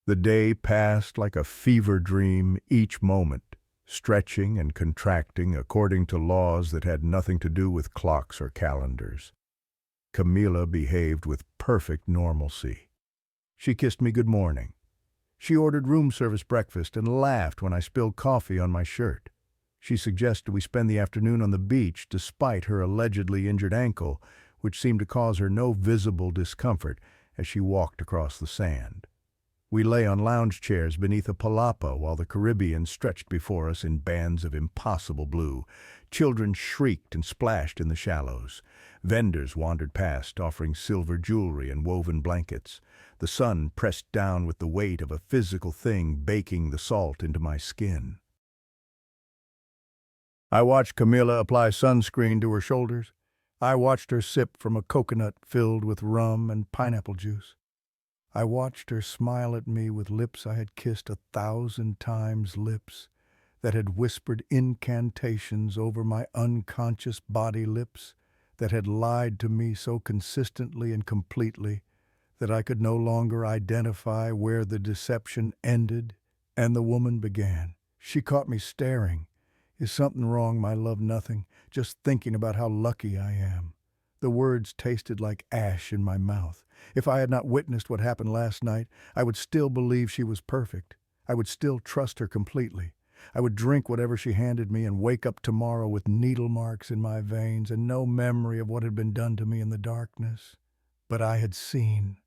The day passed like a fever dream, each moment, stretching and contracting according to laws that had nothing to do with clocks or calendars. Camila behaved with perfect normalcy. She kissed me good morning. She ordered room service breakfast and laughed when I spilled coffee on my shirt. She suggested we spend the afternoon on the beach despite her allegedly injured ankle, which seemed to cause her no visible discomfort as she walked across the sand. We lay on lounge chairs beneath a palapa while the Caribbean stretched before us in bands of impossible blue. Children shrieked and splashed in the shallows. Vendors wandered past, offering silver jewelry and woven blankets. The sun pressed down with the weight of a physical thing, baking the salt into my skin. I watched Camila apply sunscreen to her shoulders. I watched her sip from a coconut filled with rum and pineapple juice. I watched her smile at me with lips I had kissed 1,000 times, lips that had whispered incantations over my unconscious body, lips that had lied to me so consistently and completely that I could no longer identify where the deception ended and the woman began. She caught me staring. Is something wrong, my love? Nothing. Just thinking about how lucky I am. The words tasted like ash in my mouth. If I had not witnessed what happened last night, I would still believe she was perfect. I would still trust her completely. I would drink whatever she handed me and wake up tomorrow with needle marks in my veins and no memory of what had been done to me in the darkness. But I had seen,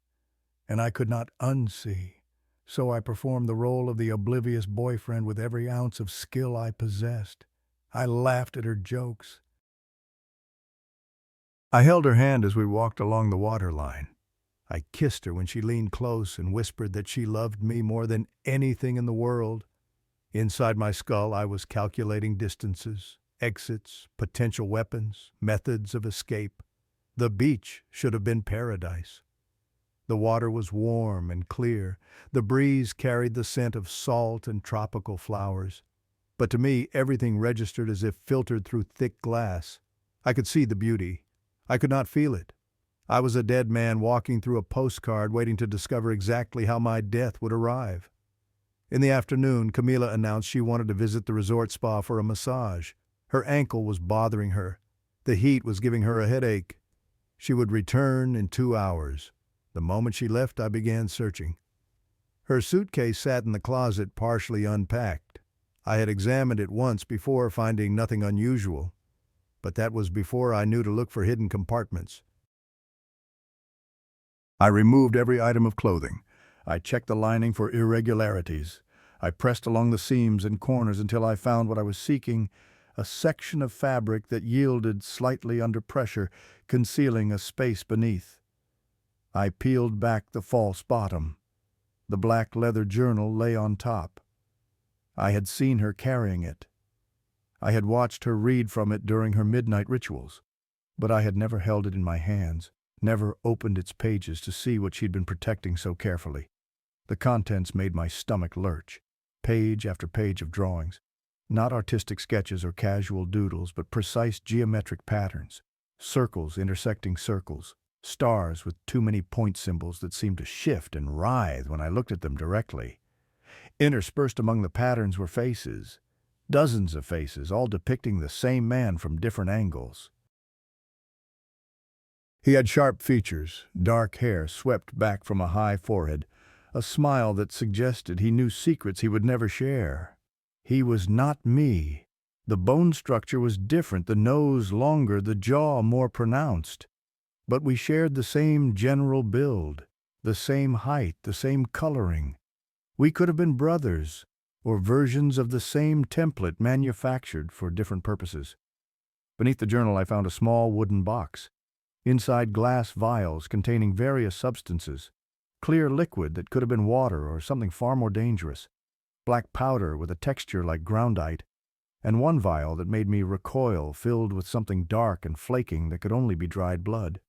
and I could not unsee. So I performed the role of the oblivious boyfriend with every ounce of skill I possessed. I laughed at her jokes. I held her hand as we walked along the waterline. I kissed her when she leaned close and whispered that she loved me more than anything in the world. Inside my skull, I was calculating distances, exits, potential weapons, methods of escape. The beach should have been paradise. The water was warm and clear. The breeze carried the scent of salt and tropical flowers. But to me, everything registered as if filtered through thick glass. I could see the beauty. I could not feel it. I was a dead man walking through a postcard waiting to discover exactly how my death would arrive. In the afternoon, Camila announced she wanted to visit the resort spa for a massage. Her ankle was bothering her. The heat was giving her a headache. She would return in 2 hours. The moment she left, I began searching. Her suitcase sat in the closet, partially unpacked. I had examined it once before, finding nothing unusual. But that was before I knew to look for hidden compartments. I removed every item of clothing. I checked the lining for irregularities. I pressed along the seams and corners until I found what I was seeking, a section of fabric that yielded slightly under pressure, concealing a space beneath. I peeled back the false bottom. The black leather journal lay on top. I had seen her carrying it. I had watched her read from it during her midnight rituals, but I had never held it in my hands, never opened its pages to see what she'd been protecting so carefully. The contents made my stomach lurch. Page after page of drawings. Not artistic sketches or casual doodles, but precise geometric patterns. Circles intersecting circles. Stars with too many point symbols that seemed to shift and writhe when I looked at them directly. Interspersed among the patterns were faces. Dozens of faces, all depicting the same man from different angles. He had sharp features, dark hair swept back from a high forehead, a smile that suggested he knew secrets he would never share. He was not me. The bone structure was different, the nose longer, the jaw more pronounced. But we shared the same general build, the same height, the same coloring. We could have been brothers, or versions of the same template manufactured for different purposes. Beneath the journal I found a small wooden box. Inside glass vials containing various substances. Clear liquid that could have been water or something far more dangerous. Black powder with a texture like groundite. And one vial that made me recoil, filled with something dark and flaking that could only be dried blood.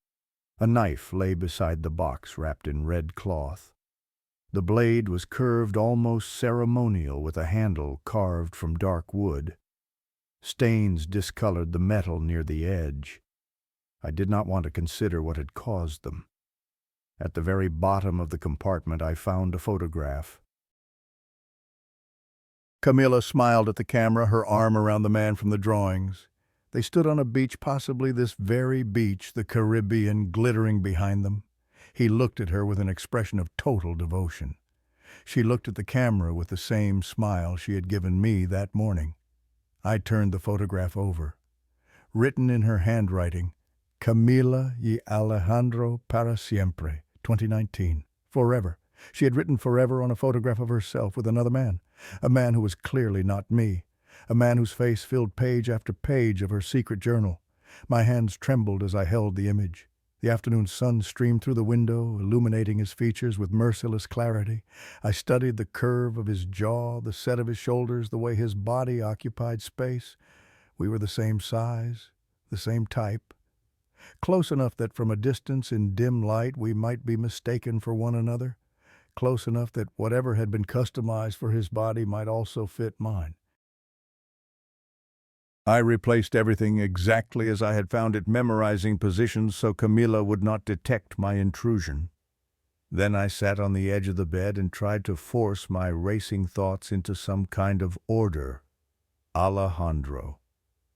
A knife lay beside the box, wrapped in red cloth. The blade was curved almost ceremonial, with a handle carved from dark wood. Stains discolored the metal near the edge. I did not want to consider what had caused them. At the very bottom of the compartment I found a photograph. Camila smiled at the camera, her arm around the man from the drawings. They stood on a beach, possibly this very beach, the Caribbean glittering behind them. He looked at her with an expression of total devotion. She looked at the camera with the same smile she had given me that morning. I turned the photograph over. Written in her handwriting, Camila y Alejandro para siempre, 2019. Forever. She had written forever on a photograph of herself with another man. A man who was clearly not me. A man whose face filled page after page of her secret journal. My hands trembled as I held the image. The afternoon sun streamed through the window, illuminating his features with merciless clarity. I studied the curve of his jaw, the set of his shoulders, the way his body occupied space. We were the same size, the same type. Close enough that from a distance in dim light we might be mistaken for one another. Close enough that whatever had been customized for his body might also fit mine. I replaced everything exactly as I had found it, memorizing positions so Camila would not detect my intrusion. Then I sat on the edge of the bed and tried to force my racing thoughts into some kind of order. Alejandro,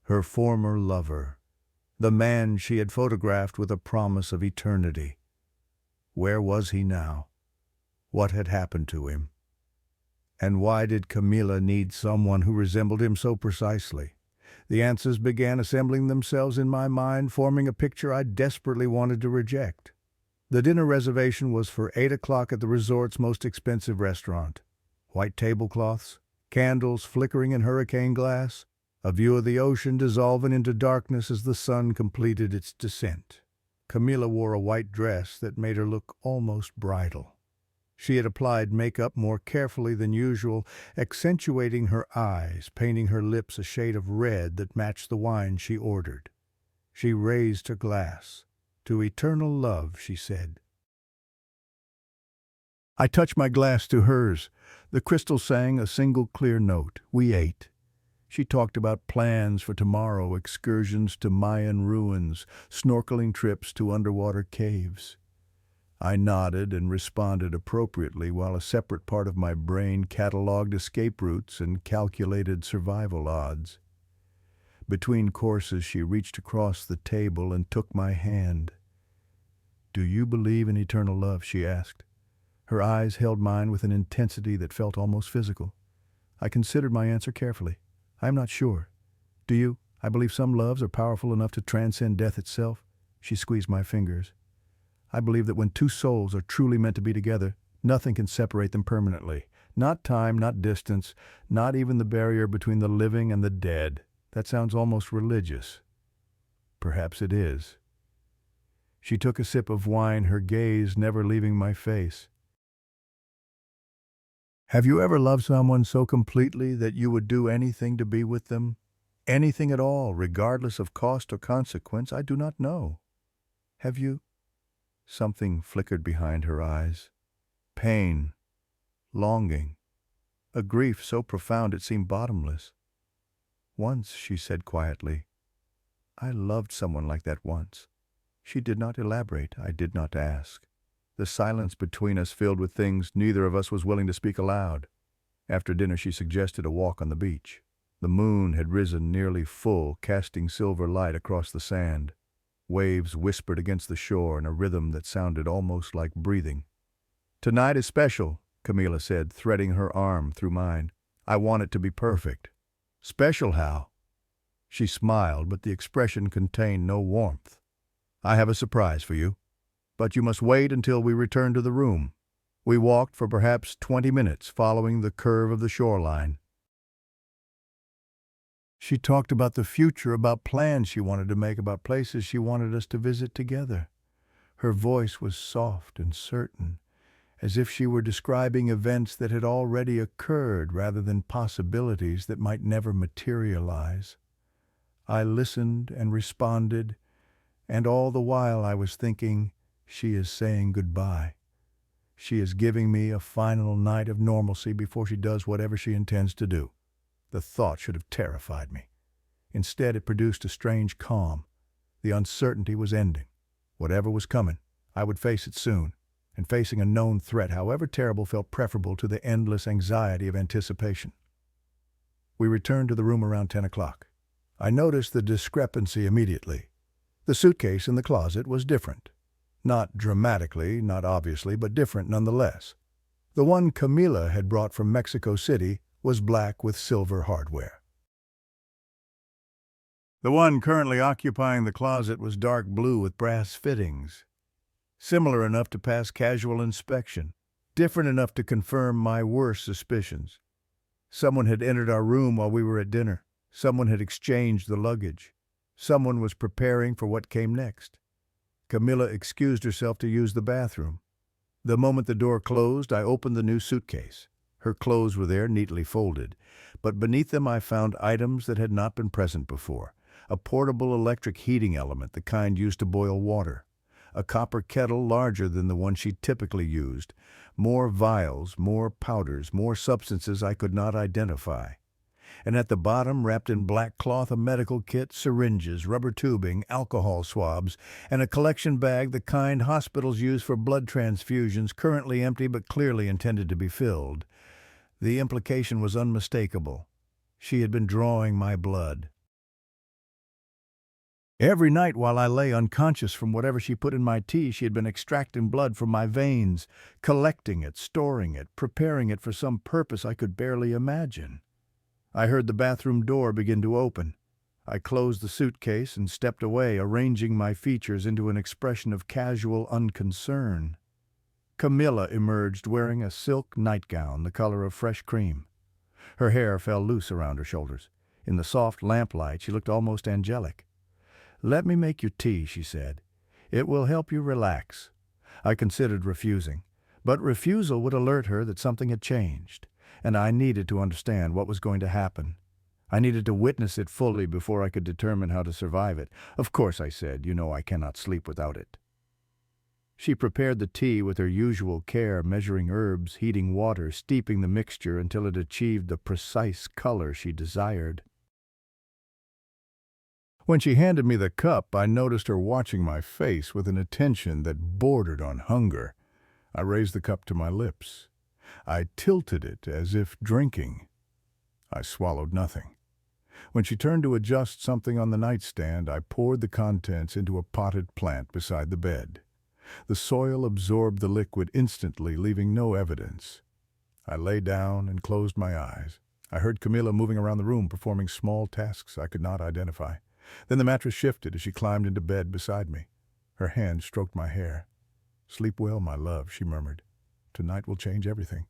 her former lover, the man she had photographed with a promise of eternity. Where was he now? What had happened to him? And why did Camila need someone who resembled him so precisely? The answers began assembling themselves in my mind, forming a picture I desperately wanted to reject. The dinner reservation was for 8 o'clock at the resort's most expensive restaurant. White tablecloths, candles flickering in hurricane glass, a view of the ocean dissolving into darkness as the sun completed its descent. Camila wore a white dress that made her look almost bridal. She had applied makeup more carefully than usual, accentuating her eyes, painting her lips a shade of red that matched the wine she ordered. She raised her glass. "To eternal love," she said. I touched my glass to hers. The crystal sang a single clear note. We ate. She talked about plans for tomorrow, excursions to Mayan ruins, snorkeling trips to underwater caves. I nodded and responded appropriately while a separate part of my brain catalogued escape routes and calculated survival odds. Between courses, she reached across the table and took my hand. "Do you believe in eternal love?" she asked. Her eyes held mine with an intensity that felt almost physical. I considered my answer carefully. "I am not sure. Do you? I believe some loves are powerful enough to transcend death itself." She squeezed my fingers. "I believe that when two souls are truly meant to be together, nothing can separate them permanently. Not time, not distance, not even the barrier between the living and the dead." That sounds almost religious. Perhaps it is. She took a sip of wine, her gaze never leaving my face. "Have you ever loved someone so completely that you would do anything to be with them? Anything at all, regardless of cost or consequence? I do not know. Have you?" Something flickered behind her eyes. Pain, longing, a grief so profound it seemed bottomless. "Once," she said quietly. "I loved someone like that once." She did not elaborate. I did not ask. The silence between us filled with things neither of us was willing to speak aloud. After dinner she suggested a walk on the beach. The moon had risen nearly full, casting silver light across the sand. Waves whispered against the shore in a rhythm that sounded almost like breathing. "Tonight is special," Camila said, threading her arm through mine. "I want it to be perfect." "Special how?" She smiled, but the expression contained no warmth. "I have a surprise for you, but you must wait until we return to the room." We walked for perhaps 20 minutes, following the curve of the shoreline. She talked about the future, about plans she wanted to make, about places she wanted us to visit together. Her voice was soft and certain, as if she were describing events that had already occurred rather than possibilities that might never materialize. I listened and responded, and all the while I was thinking, she is saying goodbye. She is giving me a final night of normalcy before she does whatever she intends to do. The thought should have terrified me. Instead, it produced a strange calm. The uncertainty was ending. Whatever was coming, I would face it soon, and facing a known threat, however terrible, felt preferable to the endless anxiety of anticipation. We returned to the room around 10 o'clock. I noticed the discrepancy immediately. The suitcase in the closet was different. Not dramatically, not obviously, but different nonetheless. The one Camila had brought from Mexico City was black with silver hardware. The one currently occupying the closet was dark blue with brass fittings. Similar enough to pass casual inspection, different enough to confirm my worst suspicions. Someone had entered our room while we were at dinner. Someone had exchanged the luggage. Someone was preparing for what came next. Camila excused herself to use the bathroom. The moment the door closed, I opened the new suitcase. Her clothes were there, neatly folded, but beneath them I found items that had not been present before. A portable electric heating element, the kind used to boil water. A copper kettle larger than the one she typically used. More vials, more powders, more substances I could not identify. and at the bottom, wrapped in black cloth, a medical kit, syringes, rubber tubing, alcohol swabs, and a collection bag, the kind hospitals use for blood transfusions, currently empty but clearly intended to be filled. The implication was unmistakable. She had been drawing my blood. Every night while I lay unconscious from whatever she put in my tea, she had been extracting blood from my veins, collecting it, storing it, preparing it for some purpose I could barely imagine. I heard the bathroom door begin to open. I closed the suitcase and stepped away, arranging my features into an expression of casual unconcern. Camila emerged wearing a silk nightgown the color of fresh cream. Her hair fell loose around her shoulders. In the soft lamplight, she looked almost angelic. "Let me make you tea," she said. "It will help you relax." I considered refusing, but refusal would alert her that something had changed, and I needed to understand what was going to happen. I needed to witness it fully before I could determine how to survive it. "Of course," I said. "You know I cannot sleep without it." She prepared the tea with her usual care, measuring herbs, heating water, steeping the mixture until it achieved the precise color she desired. When she handed me the cup, I noticed her watching my face with an attention that bordered on hunger. I raised the cup to my lips. I tilted it as if drinking. I swallowed nothing. When she turned to adjust something on the nightstand, I poured the contents into a potted plant beside the bed. The soil absorbed the liquid instantly, leaving no evidence. I lay down and closed my eyes. I heard Camila moving around the room, performing small tasks I could not identify. Then the mattress shifted as she climbed into bed beside me. Her hand stroked my hair. "Sleep well, my love," she murmured. "Tonight will change everything."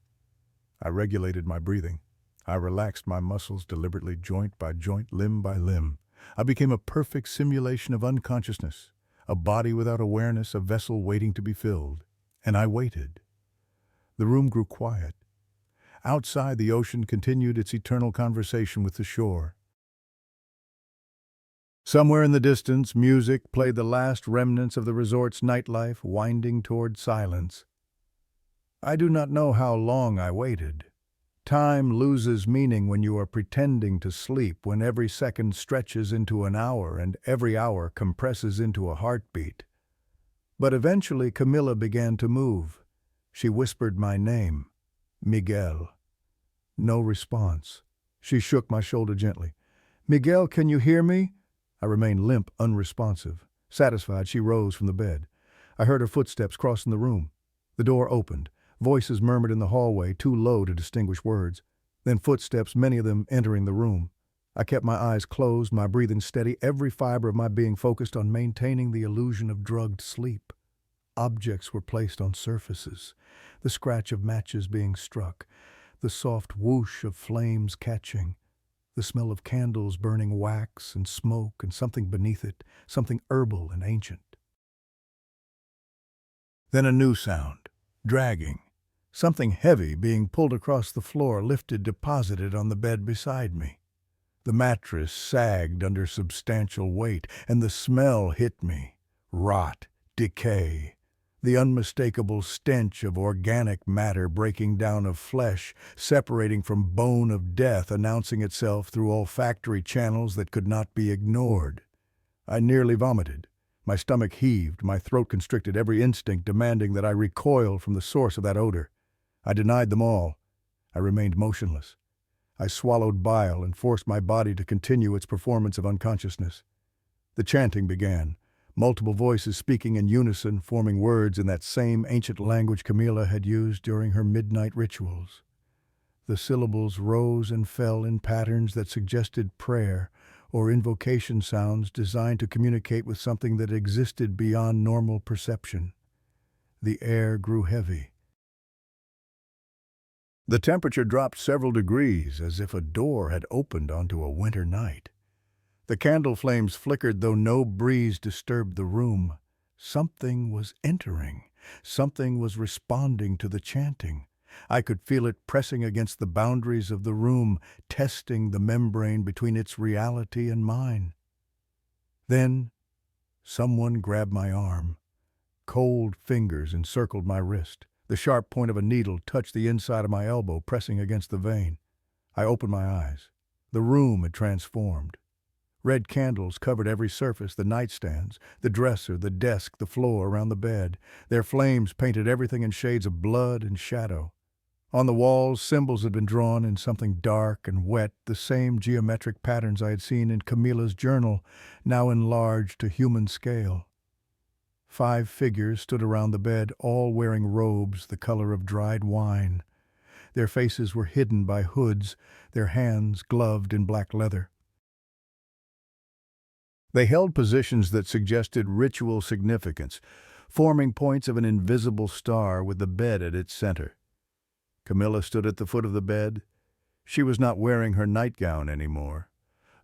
I regulated my breathing. I relaxed my muscles deliberately, joint by joint, limb by limb. I became a perfect simulation of unconsciousness, a body without awareness, a vessel waiting to be filled. And I waited. The room grew quiet. Outside, the ocean continued its eternal conversation with the shore. Somewhere in the distance, music played the last remnants of the resort's nightlife, winding toward silence. I do not know how long I waited. Time loses meaning when you are pretending to sleep, when every second stretches into an hour and every hour compresses into a heartbeat. But eventually Camila began to move. She whispered my name, Miguel. No response. She shook my shoulder gently. "Miguel, can you hear me?" I remained limp, unresponsive. Satisfied, she rose from the bed. I heard her footsteps crossing the room. The door opened. Voices murmured in the hallway, too low to distinguish words. Then footsteps, many of them entering the room. I kept my eyes closed, my breathing steady, every fiber of my being focused on maintaining the illusion of drugged sleep. Objects were placed on surfaces, the scratch of matches being struck, the soft whoosh of flames catching, the smell of candles burning wax and smoke and something beneath it, something herbal and ancient. Then a new sound, dragging. Something heavy being pulled across the floor, lifted, deposited on the bed beside me. The mattress sagged under substantial weight, and the smell hit me. Rot, decay. The unmistakable stench of organic matter breaking down of flesh, separating from bone of death, announcing itself through olfactory channels that could not be ignored. I nearly vomited. My stomach heaved, my throat constricted, every instinct demanding that I recoil from the source of that odor. I denied them all. I remained motionless. I swallowed bile and forced my body to continue its performance of unconsciousness. The chanting began. Multiple voices speaking in unison, forming words in that same ancient language Camila had used during her midnight rituals. The syllables rose and fell in patterns that suggested prayer or invocation sounds designed to communicate with something that existed beyond normal perception. The air grew heavy. The temperature dropped several degrees, as if a door had opened onto a winter night. The candle flames flickered, though no breeze disturbed the room. Something was entering. Something was responding to the chanting. I could feel it pressing against the boundaries of the room, testing the membrane between its reality and mine. Then, someone grabbed my arm. Cold fingers encircled my wrist. The sharp point of a needle touched the inside of my elbow, pressing against the vein. I opened my eyes. The room had transformed. Red candles covered every surface, the nightstands, the dresser, the desk, the floor, around the bed. Their flames painted everything in shades of blood and shadow. On the walls, symbols had been drawn in something dark and wet, the same geometric patterns I had seen in Camila's journal, now enlarged to human scale. 5 figures stood around the bed, all wearing robes the color of dried wine. Their faces were hidden by hoods, their hands gloved in black leather. They held positions that suggested ritual significance, forming points of an invisible star with the bed at its center. Camila stood at the foot of the bed. She was not wearing her nightgown anymore.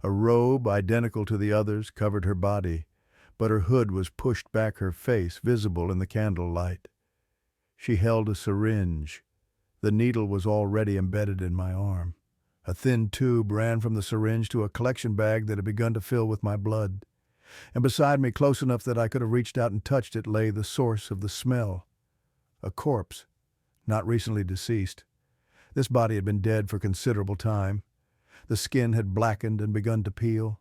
A robe identical to the others covered her body, but her hood was pushed back, her face visible in the candlelight. She held a syringe. The needle was already embedded in my arm. A thin tube ran from the syringe to a collection bag that had begun to fill with my blood. And beside me, close enough that I could have reached out and touched it, lay the source of the smell. A corpse, not recently deceased. This body had been dead for considerable time. The skin had blackened and begun to peel.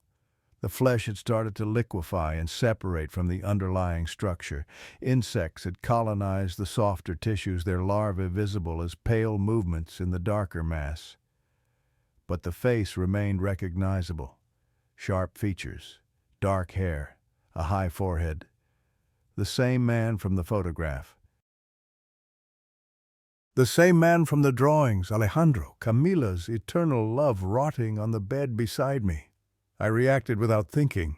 The flesh had started to liquefy and separate from the underlying structure. Insects had colonized the softer tissues, their larvae visible as pale movements in the darker mass. But the face remained recognizable. Sharp features, dark hair, a high forehead. The same man from the photograph. The same man from the drawings, Alejandro, Camila's eternal love rotting on the bed beside me. I reacted without thinking.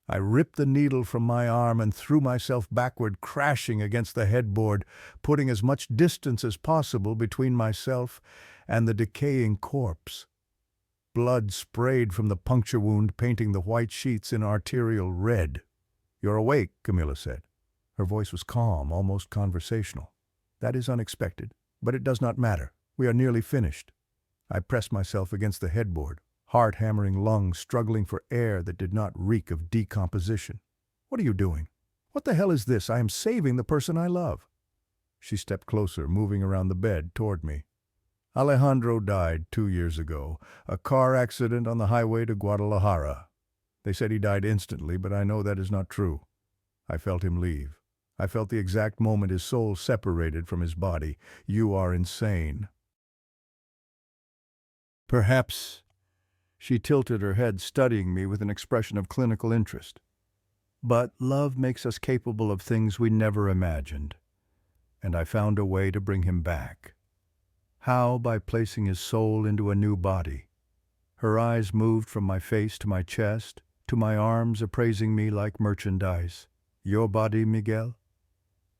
I ripped the needle from my arm and threw myself backward, crashing against the headboard, putting as much distance as possible between myself and the decaying corpse. Blood sprayed from the puncture wound, painting the white sheets in arterial red. "You're awake," Camila said. Her voice was calm, almost conversational. "That is unexpected, but it does not matter. We are nearly finished." I pressed myself against the headboard, heart-hammering lungs struggling for air that did not reek of decomposition. "What are you doing? What the hell is this? I am saving the person I love." She stepped closer, moving around the bed toward me. "Alejandro died 2 years ago, a car accident on the highway to Guadalajara. They said he died instantly, but I know that is not true. I felt him leave. I felt the exact moment his soul separated from his body. You are insane." "Perhaps." She tilted her head, studying me with an expression of clinical interest. "But love makes us capable of things we never imagined. And I found a way to bring him back. How? By placing his soul into a new body." Her eyes moved from my face to my chest, to my arms, appraising me like merchandise. "Your body, Miguel?"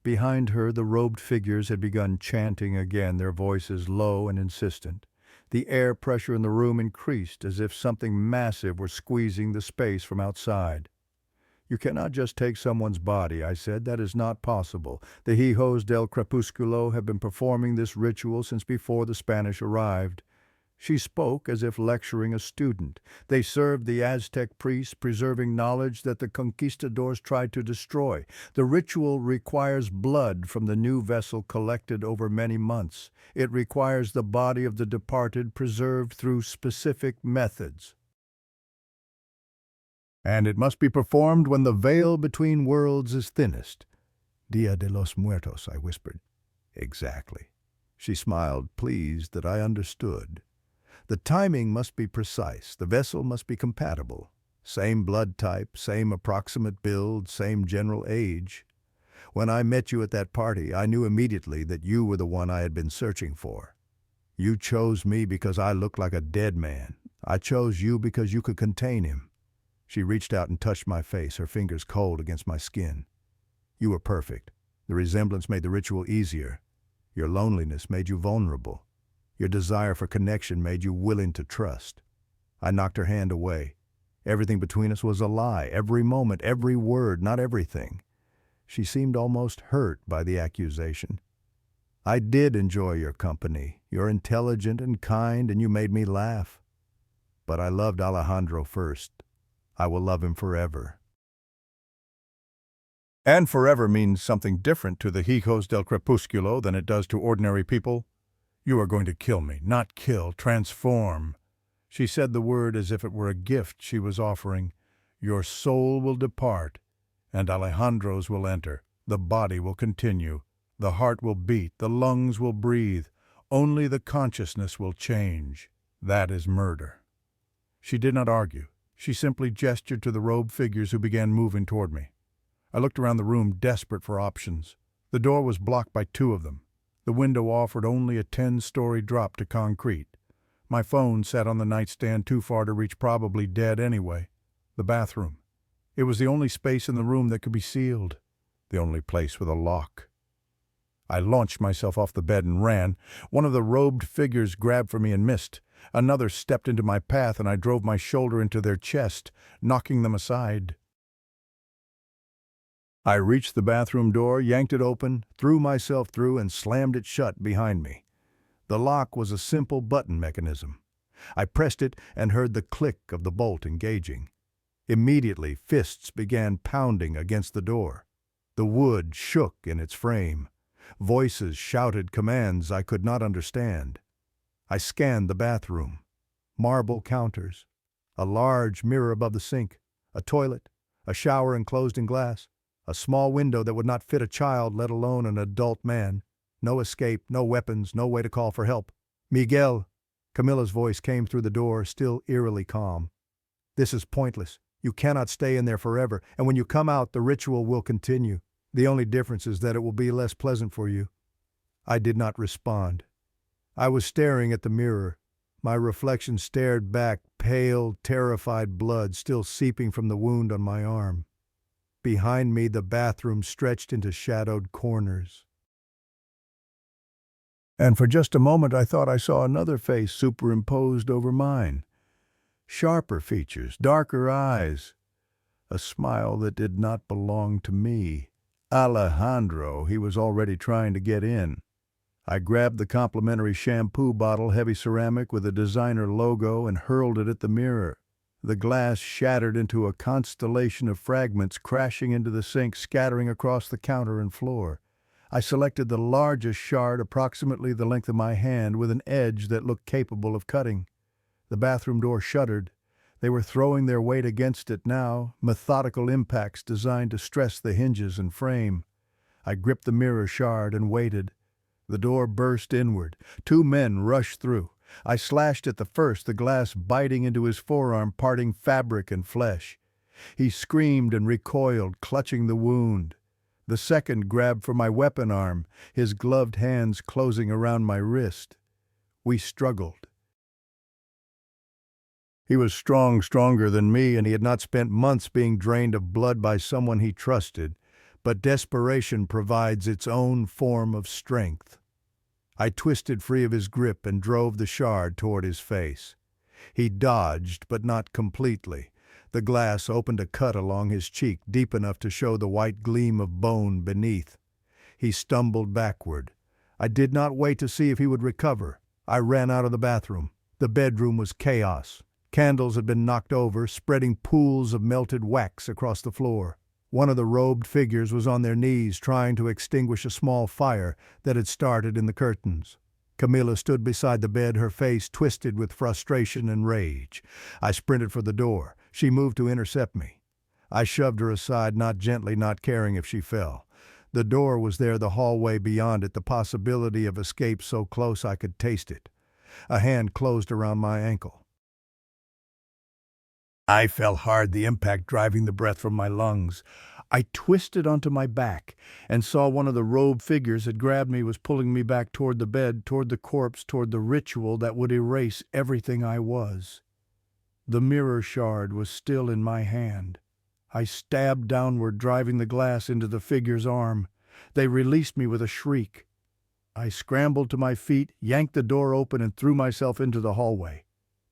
Behind her, the robed figures had begun chanting again, their voices low and insistent. The air pressure in the room increased, as if something massive were squeezing the space from outside. "You cannot just take someone's body," I said. "That is not possible. The Hijos del Crepúsculo have been performing this ritual since before the Spanish arrived." She spoke as if lecturing a student. "They served the Aztec priests, preserving knowledge that the conquistadors tried to destroy. The ritual requires blood from the new vessel collected over many months. It requires the body of the departed preserved through specific methods. And it must be performed when the veil between worlds is thinnest." "Dia de los Muertos," I whispered. "Exactly." She smiled, pleased that I understood. "The timing must be precise. The vessel must be compatible. Same blood type, same approximate build, same general age. When I met you at that party, I knew immediately that you were the one I had been searching for. You chose me because I looked like a dead man. I chose you because you could contain him." She reached out and touched my face, her fingers cold against my skin. "You were perfect. The resemblance made the ritual easier. Your loneliness made you vulnerable. Your desire for connection made you willing to trust." I knocked her hand away. Everything between us was a lie, every moment, every word, not everything. She seemed almost hurt by the accusation. "I did enjoy your company. You're intelligent and kind, and you made me laugh. But I loved Alejandro first. I will love him forever." "And forever means something different to the Hijos del Crepúsculo than it does to ordinary people. You are going to kill me, not kill, transform." She said the word as if it were a gift she was offering. Your soul will depart, and Alejandro's will enter. The body will continue. The heart will beat. The lungs will breathe. Only the consciousness will change. That is murder. She did not argue. She simply gestured to the robed figures who began moving toward me. I looked around the room, desperate for options. The door was blocked by two of them. The window offered only a 10-story drop to concrete. My phone sat on the nightstand too far to reach, probably dead anyway. The bathroom. It was the only space in the room that could be sealed. The only place with a lock. I launched myself off the bed and ran. One of the robed figures grabbed for me and missed. Another stepped into my path and I drove my shoulder into their chest, knocking them aside. I reached the bathroom door, yanked it open, threw myself through and slammed it shut behind me. The lock was a simple button mechanism. I pressed it and heard the click of the bolt engaging. Immediately, fists began pounding against the door. The wood shook in its frame. Voices shouted commands I could not understand. I scanned the bathroom. Marble counters, a large mirror above the sink, a toilet, a shower enclosed in glass, a small window that would not fit a child, let alone an adult man. No escape, no weapons, no way to call for help. Miguel, Camila's voice came through the door, still eerily calm. This is pointless. You cannot stay in there forever, and when you come out, the ritual will continue. The only difference is that it will be less pleasant for you. I did not respond. I was staring at the mirror. My reflection stared back, pale, terrified blood still seeping from the wound on my arm. Behind me, the bathroom stretched into shadowed corners. And for just a moment, I thought I saw another face superimposed over mine. Sharper features, darker eyes, a smile that did not belong to me. Alejandro, he was already trying to get in. I grabbed the complimentary shampoo bottle, heavy ceramic with a designer logo, and hurled it at the mirror. The glass shattered into a constellation of fragments, crashing into the sink, scattering across the counter and floor. I selected the largest shard, approximately the length of my hand, with an edge that looked capable of cutting. The bathroom door shuddered. They were throwing their weight against it now, methodical impacts designed to stress the hinges and frame. I gripped the mirror shard and waited. The door burst inward. Two men rushed through. I slashed at the first, the glass biting into his forearm, parting fabric and flesh. He screamed and recoiled, clutching the wound. The second grabbed for my weapon arm, his gloved hands closing around my wrist. We struggled. He was stronger than me, and he had not spent months being drained of blood by someone he trusted, but desperation provides its own form of strength. I twisted free of his grip and drove the shard toward his face. He dodged, but not completely. The glass opened a cut along his cheek, deep enough to show the white gleam of bone beneath. He stumbled backward. I did not wait to see if he would recover. I ran out of the bathroom. The bedroom was chaos. Candles had been knocked over, spreading pools of melted wax across the floor. One of the robed figures was on their knees trying to extinguish a small fire that had started in the curtains. Camila stood beside the bed, her face twisted with frustration and rage. I sprinted for the door. She moved to intercept me. I shoved her aside, not gently, not caring if she fell. The door was there, the hallway beyond it, the possibility of escape so close I could taste it. A hand closed around my ankle. I fell hard, the impact driving the breath from my lungs. I twisted onto my back and saw one of the robed figures had grabbed me, was pulling me back toward the bed, toward the corpse, toward the ritual that would erase everything I was. The mirror shard was still in my hand. I stabbed downward, driving the glass into the figure's arm. They released me with a shriek. I scrambled to my feet, yanked the door open, and threw myself into the hallway.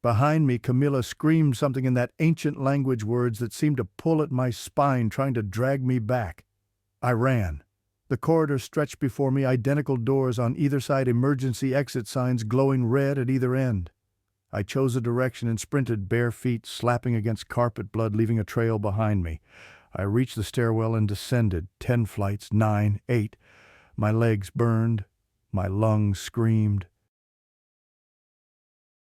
Behind me, Camila screamed something in that ancient language, words that seemed to pull at my spine, trying to drag me back. I ran. The corridor stretched before me, identical doors on either side, emergency exit signs glowing red at either end. I chose a direction and sprinted, bare feet slapping against carpet, blood leaving a trail behind me. I reached the stairwell and descended, 10 flights, 9, 8. My legs burned. My lungs screamed.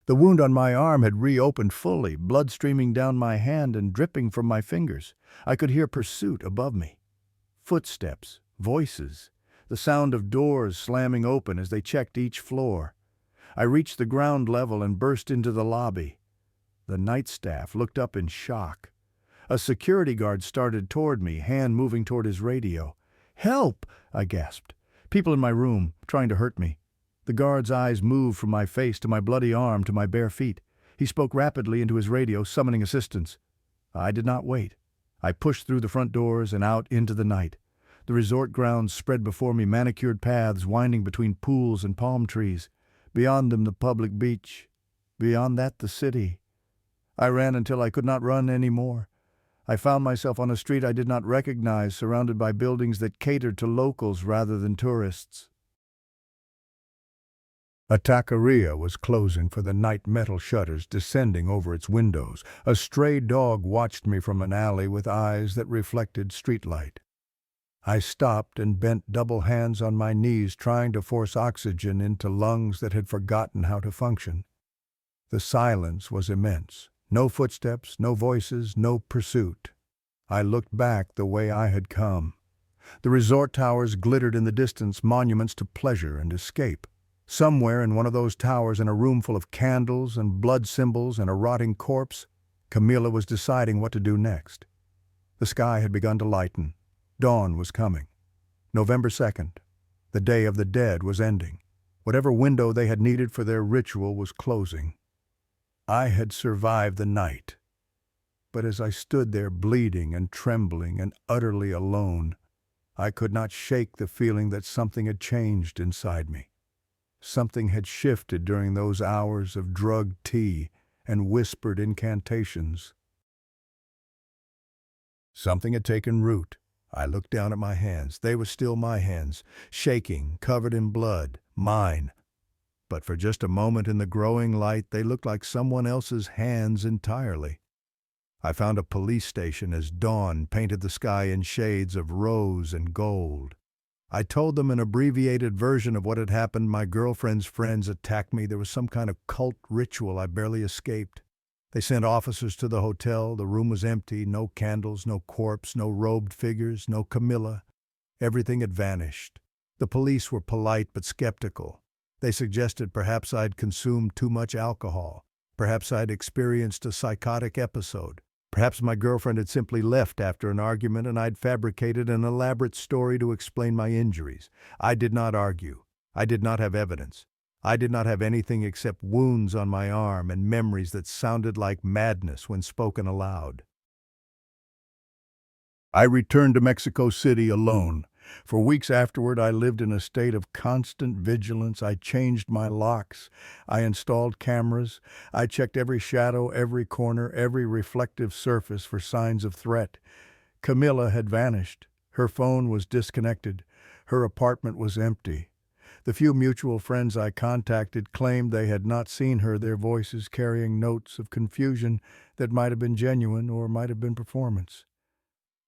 The wound on my arm had reopened fully, blood streaming down my hand and dripping from my fingers. I could hear pursuit above me. Footsteps, voices, the sound of doors slamming open as they checked each floor. I reached the ground level and burst into the lobby. The night staff looked up in shock. A security guard started toward me, hand moving toward his radio. "Help!" I gasped. People in my room, trying to hurt me. The guard's eyes moved from my face to my bloody arm to my bare feet. He spoke rapidly into his radio, summoning assistance. I did not wait. I pushed through the front doors and out into the night. The resort grounds spread before me, manicured paths winding between pools and palm trees. Beyond them, the public beach. Beyond that, the city. I ran until I could not run any more. I found myself on a street I did not recognize, surrounded by buildings that catered to locals rather than tourists. A taqueria was closing for the night, metal shutters descending over its windows. A stray dog watched me from an alley with eyes that reflected streetlight. I stopped and bent double hands on my knees, trying to force oxygen into lungs that had forgotten how to function. The silence was immense. No footsteps, no voices, no pursuit. I looked back the way I had come. The resort towers glittered in the distance, monuments to pleasure and escape. Somewhere in one of those towers, in a room full of candles and blood symbols and a rotting corpse, Camila was deciding what to do next. The sky had begun to lighten. Dawn was coming. November 2nd. The Day of the Dead was ending. Whatever window they had needed for their ritual was closing. I had survived the night. But as I stood there bleeding and trembling and utterly alone, I could not shake the feeling that something had changed inside me. Something had shifted during those hours of drugged tea and whispered incantations. Something had taken root. I looked down at my hands. They were still my hands, shaking, covered in blood, mine. But for just a moment in the growing light, they looked like someone else's hands entirely. I found a police station as dawn painted the sky in shades of rose and gold. I told them an abbreviated version of what had happened. My girlfriend's friends attacked me. There was some kind of cult ritual. I barely escaped. They sent officers to the hotel. The room was empty. No candles, no corpse, no robed figures, no Camila. Everything had vanished. The police were polite but skeptical. They suggested perhaps I'd consumed too much alcohol. Perhaps I'd experienced a psychotic episode. Perhaps my girlfriend had simply left after an argument and I'd fabricated an elaborate story to explain my injuries. I did not argue. I did not have evidence. I did not have anything except wounds on my arm and memories that sounded like madness when spoken aloud. I returned to Mexico City alone. For weeks afterward, I lived in a state of constant vigilance. I changed my locks. I installed cameras. I checked every shadow, every corner, every reflective surface for signs of threat. Camila had vanished. Her phone was disconnected. Her apartment was empty. The few mutual friends I contacted claimed they had not seen her, their voices carrying notes of confusion that might have been genuine or might have been performance.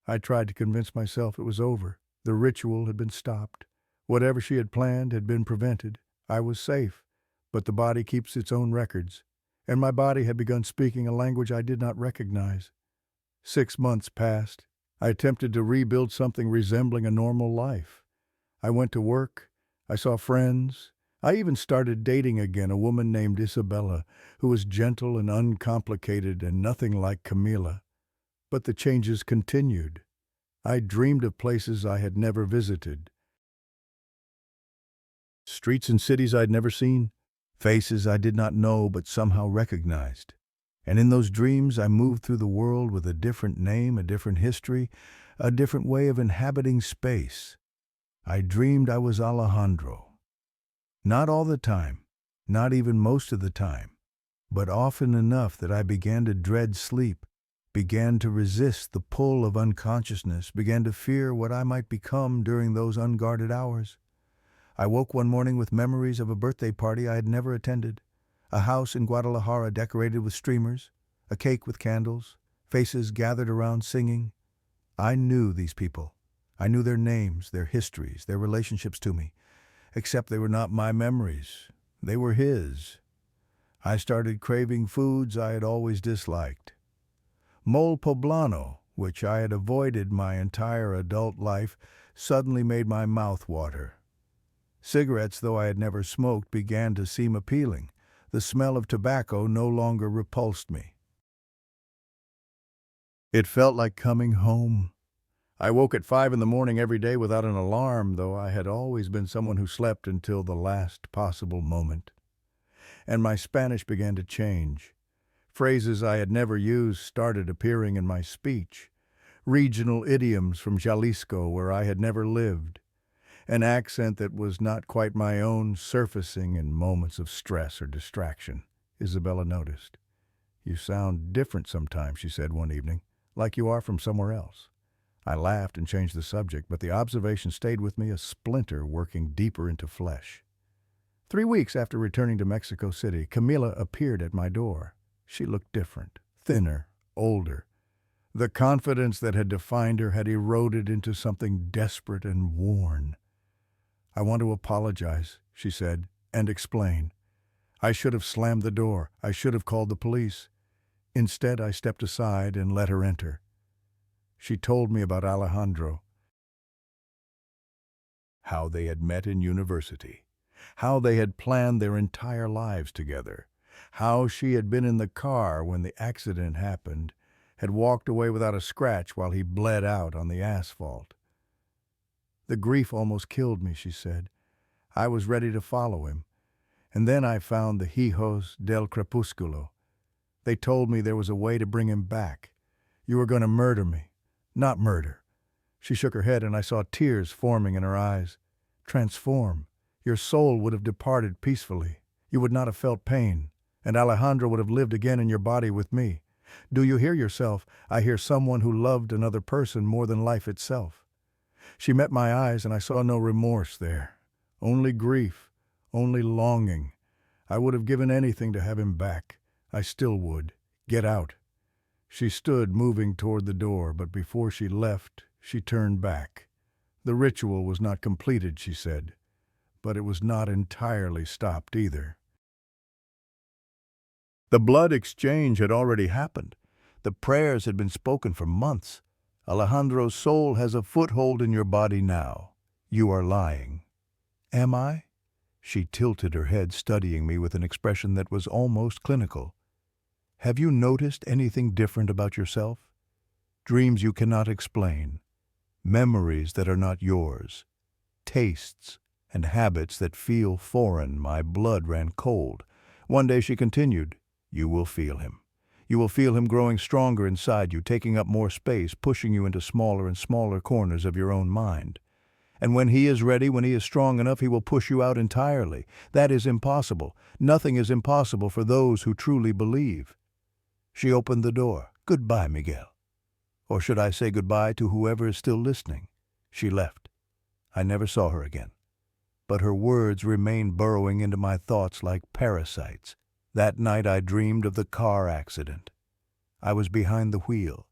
I tried to convince myself it was over. The ritual had been stopped. Whatever she had planned had been prevented. I was safe, but the body keeps its own records, and my body had begun speaking a language I did not recognize. 6 months passed. I attempted to rebuild something resembling a normal life. I went to work. I saw friends. I even started dating again, a woman named Isabella, who was gentle and uncomplicated and nothing like Camila. But the changes continued. I dreamed of places I had never visited. Streets and cities I'd never seen. Faces I did not know but somehow recognized. And in those dreams I moved through the world with a different name, a different history, a different way of inhabiting space. I dreamed I was Alejandro. Not all the time, not even most of the time, but often enough that I began to dread sleep, began to resist the pull of unconsciousness, began to fear what I might become during those unguarded hours. I woke one morning with memories of a birthday party I had never attended, a house in Guadalajara decorated with streamers, a cake with candles, faces gathered around singing. I knew these people. I knew their names, their histories, their relationships to me, except they were not my memories. They were his. I started craving foods I had always disliked. Mole poblano, which I had avoided my entire adult life, suddenly made my mouth water. Cigarettes, though I had never smoked, began to seem appealing. The smell of tobacco no longer repulsed me. It felt like coming home. I woke at 5 in the morning every day without an alarm, though I had always been someone who slept until the last possible moment. And my Spanish began to change. Phrases I had never used started appearing in my speech. Regional idioms from Jalisco, where I had never lived. An accent that was not quite my own, surfacing in moments of stress or distraction. Isabella noticed. "You sound different sometimes," she said one evening, "like you are from somewhere else." I laughed and changed the subject, but the observation stayed with me, a splinter working deeper into flesh. 3 weeks after returning to Mexico City, Camila appeared at my door. She looked different, thinner, older. The confidence that had defined her had eroded into something desperate and worn. "I want to apologize," she said, "and explain. I should have slammed the door. I should have called the police. Instead, I stepped aside and let her enter." She told me about Alejandro, how they had met in university, how they had planned their entire lives together, how she had been in the car when the accident happened, had walked away without a scratch while he bled out on the asphalt. "The grief almost killed me," she said. "I was ready to follow him. And then I found the Hijos del Crepúsculo. They told me there was a way to bring him back. You were going to murder me." "Not murder." She shook her head, and I saw tears forming in her eyes. "Transform. Your soul would have departed peacefully. You would not have felt pain, and Alejandro would have lived again in your body with me. Do you hear yourself? I hear someone who loved another person more than life itself." She met my eyes, and I saw no remorse there. Only grief, only longing. I would have given anything to have him back. I still would. "Get out." She stood, moving toward the door, but before she left, she turned back. "The ritual was not completed," she said, "but it was not entirely stopped either." The blood exchange had already happened. The prayers had been spoken for months. Alejandro's soul has a foothold in your body now. You are lying. "Am I?" She tilted her head, studying me with an expression that was almost clinical. "Have you noticed anything different about yourself? Dreams you cannot explain, memories that are not yours, tastes and habits that feel foreign." My blood ran cold. One day she continued, "You will feel him. You will feel him growing stronger inside you, taking up more space, pushing you into smaller and smaller corners of your own mind. And when he is ready, when he is strong enough, he will push you out entirely. That is impossible. Nothing is impossible for those who truly believe." She opened the door. "Goodbye, Miguel. Or should I say goodbye to whoever is still listening?" She left. I never saw her again. But her words remained burrowing into my thoughts like parasites. That night I dreamed of the car accident. I was behind the wheel.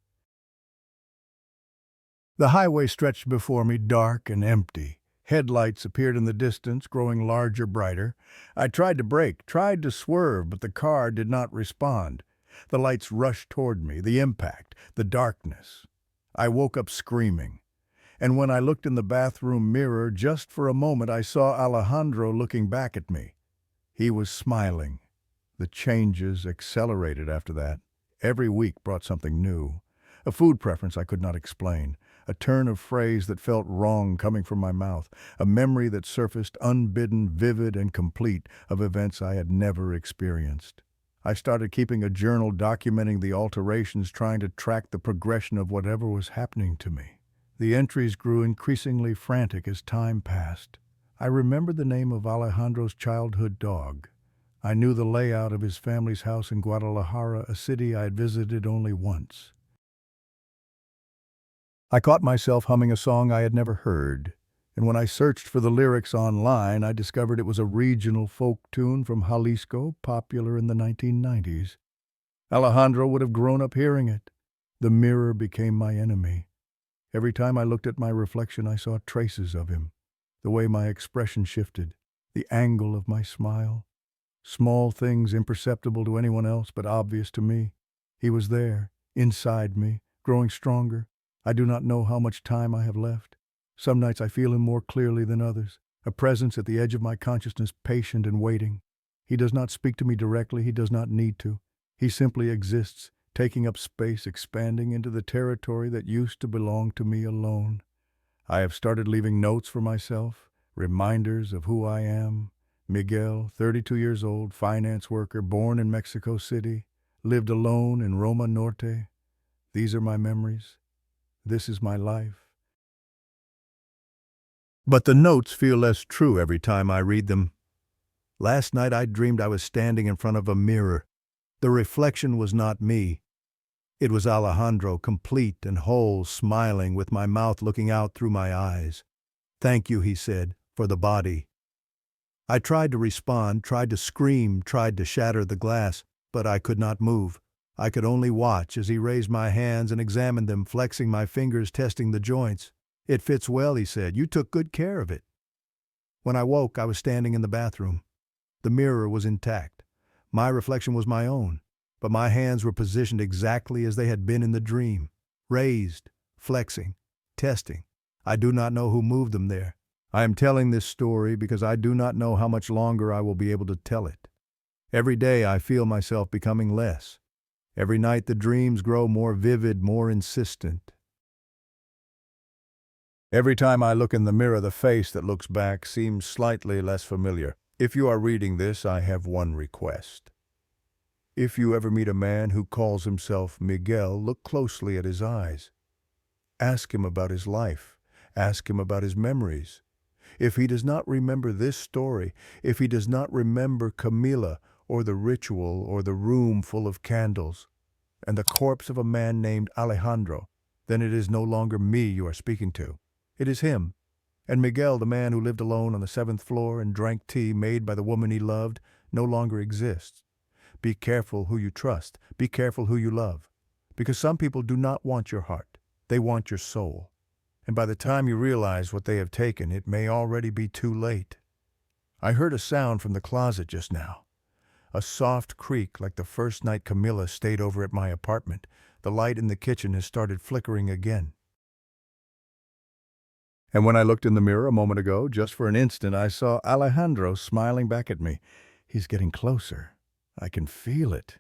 The highway stretched before me, dark and empty. Headlights appeared in the distance, growing larger, brighter. I tried to brake, tried to swerve, but the car did not respond. The lights rushed toward me, the impact, the darkness. I woke up screaming. And when I looked in the bathroom mirror, just for a moment I saw Alejandro looking back at me. He was smiling. The changes accelerated after that. Every week brought something new. A food preference I could not explain. A turn of phrase that felt wrong coming from my mouth. A memory that surfaced unbidden, vivid, and complete of events I had never experienced. I started keeping a journal documenting the alterations, trying to track the progression of whatever was happening to me. The entries grew increasingly frantic as time passed. I remembered the name of Alejandro's childhood dog. I knew the layout of his family's house in Guadalajara, a city I had visited only once. I caught myself humming a song I had never heard, and when I searched for the lyrics online, I discovered it was a regional folk tune from Jalisco, popular in the 1990s. Alejandro would have grown up hearing it. The mirror became my enemy. Every time I looked at my reflection, I saw traces of him. The way my expression shifted, the angle of my smile. Small things imperceptible to anyone else but obvious to me. He was there, inside me, growing stronger. I do not know how much time I have left. Some nights I feel him more clearly than others, a presence at the edge of my consciousness, patient and waiting. He does not speak to me directly, he does not need to. He simply exists, taking up space, expanding into the territory that used to belong to me alone. I have started leaving notes for myself, reminders of who I am. Miguel, 32 years old, finance worker, born in Mexico City, lived alone in Roma Norte. These are my memories. This is my life. But the notes feel less true every time I read them. Last night I dreamed I was standing in front of a mirror. The reflection was not me. It was Alejandro, complete and whole, smiling with my mouth looking out through my eyes. "Thank you," he said, "for the body." I tried to respond, tried to scream, tried to shatter the glass, but I could not move. I could only watch as he raised my hands and examined them, flexing my fingers, testing the joints. "It fits well," he said. "You took good care of it." When I woke, I was standing in the bathroom. The mirror was intact. My reflection was my own, but my hands were positioned exactly as they had been in the dream. Raised, flexing, testing. I do not know who moved them there. I am telling this story because I do not know how much longer I will be able to tell it. Every day I feel myself becoming less. Every night the dreams grow more vivid, more insistent. Every time I look in the mirror, the face that looks back seems slightly less familiar. If you are reading this, I have one request. If you ever meet a man who calls himself Miguel, look closely at his eyes. Ask him about his life. Ask him about his memories. If he does not remember this story, if he does not remember Camila, or the ritual, or the room full of candles, and the corpse of a man named Alejandro, then it is no longer me you are speaking to. It is him. And Miguel, the man who lived alone on the 7th floor and drank tea made by the woman he loved, no longer exists. Be careful who you trust. Be careful who you love. Because some people do not want your heart. They want your soul. And by the time you realize what they have taken, it may already be too late. I heard a sound from the closet just now. A soft creak like the first night Camila stayed over at my apartment. The light in the kitchen has started flickering again. And when I looked in the mirror a moment ago, just for an instant, I saw Alejandro smiling back at me. He's getting closer. I can feel it.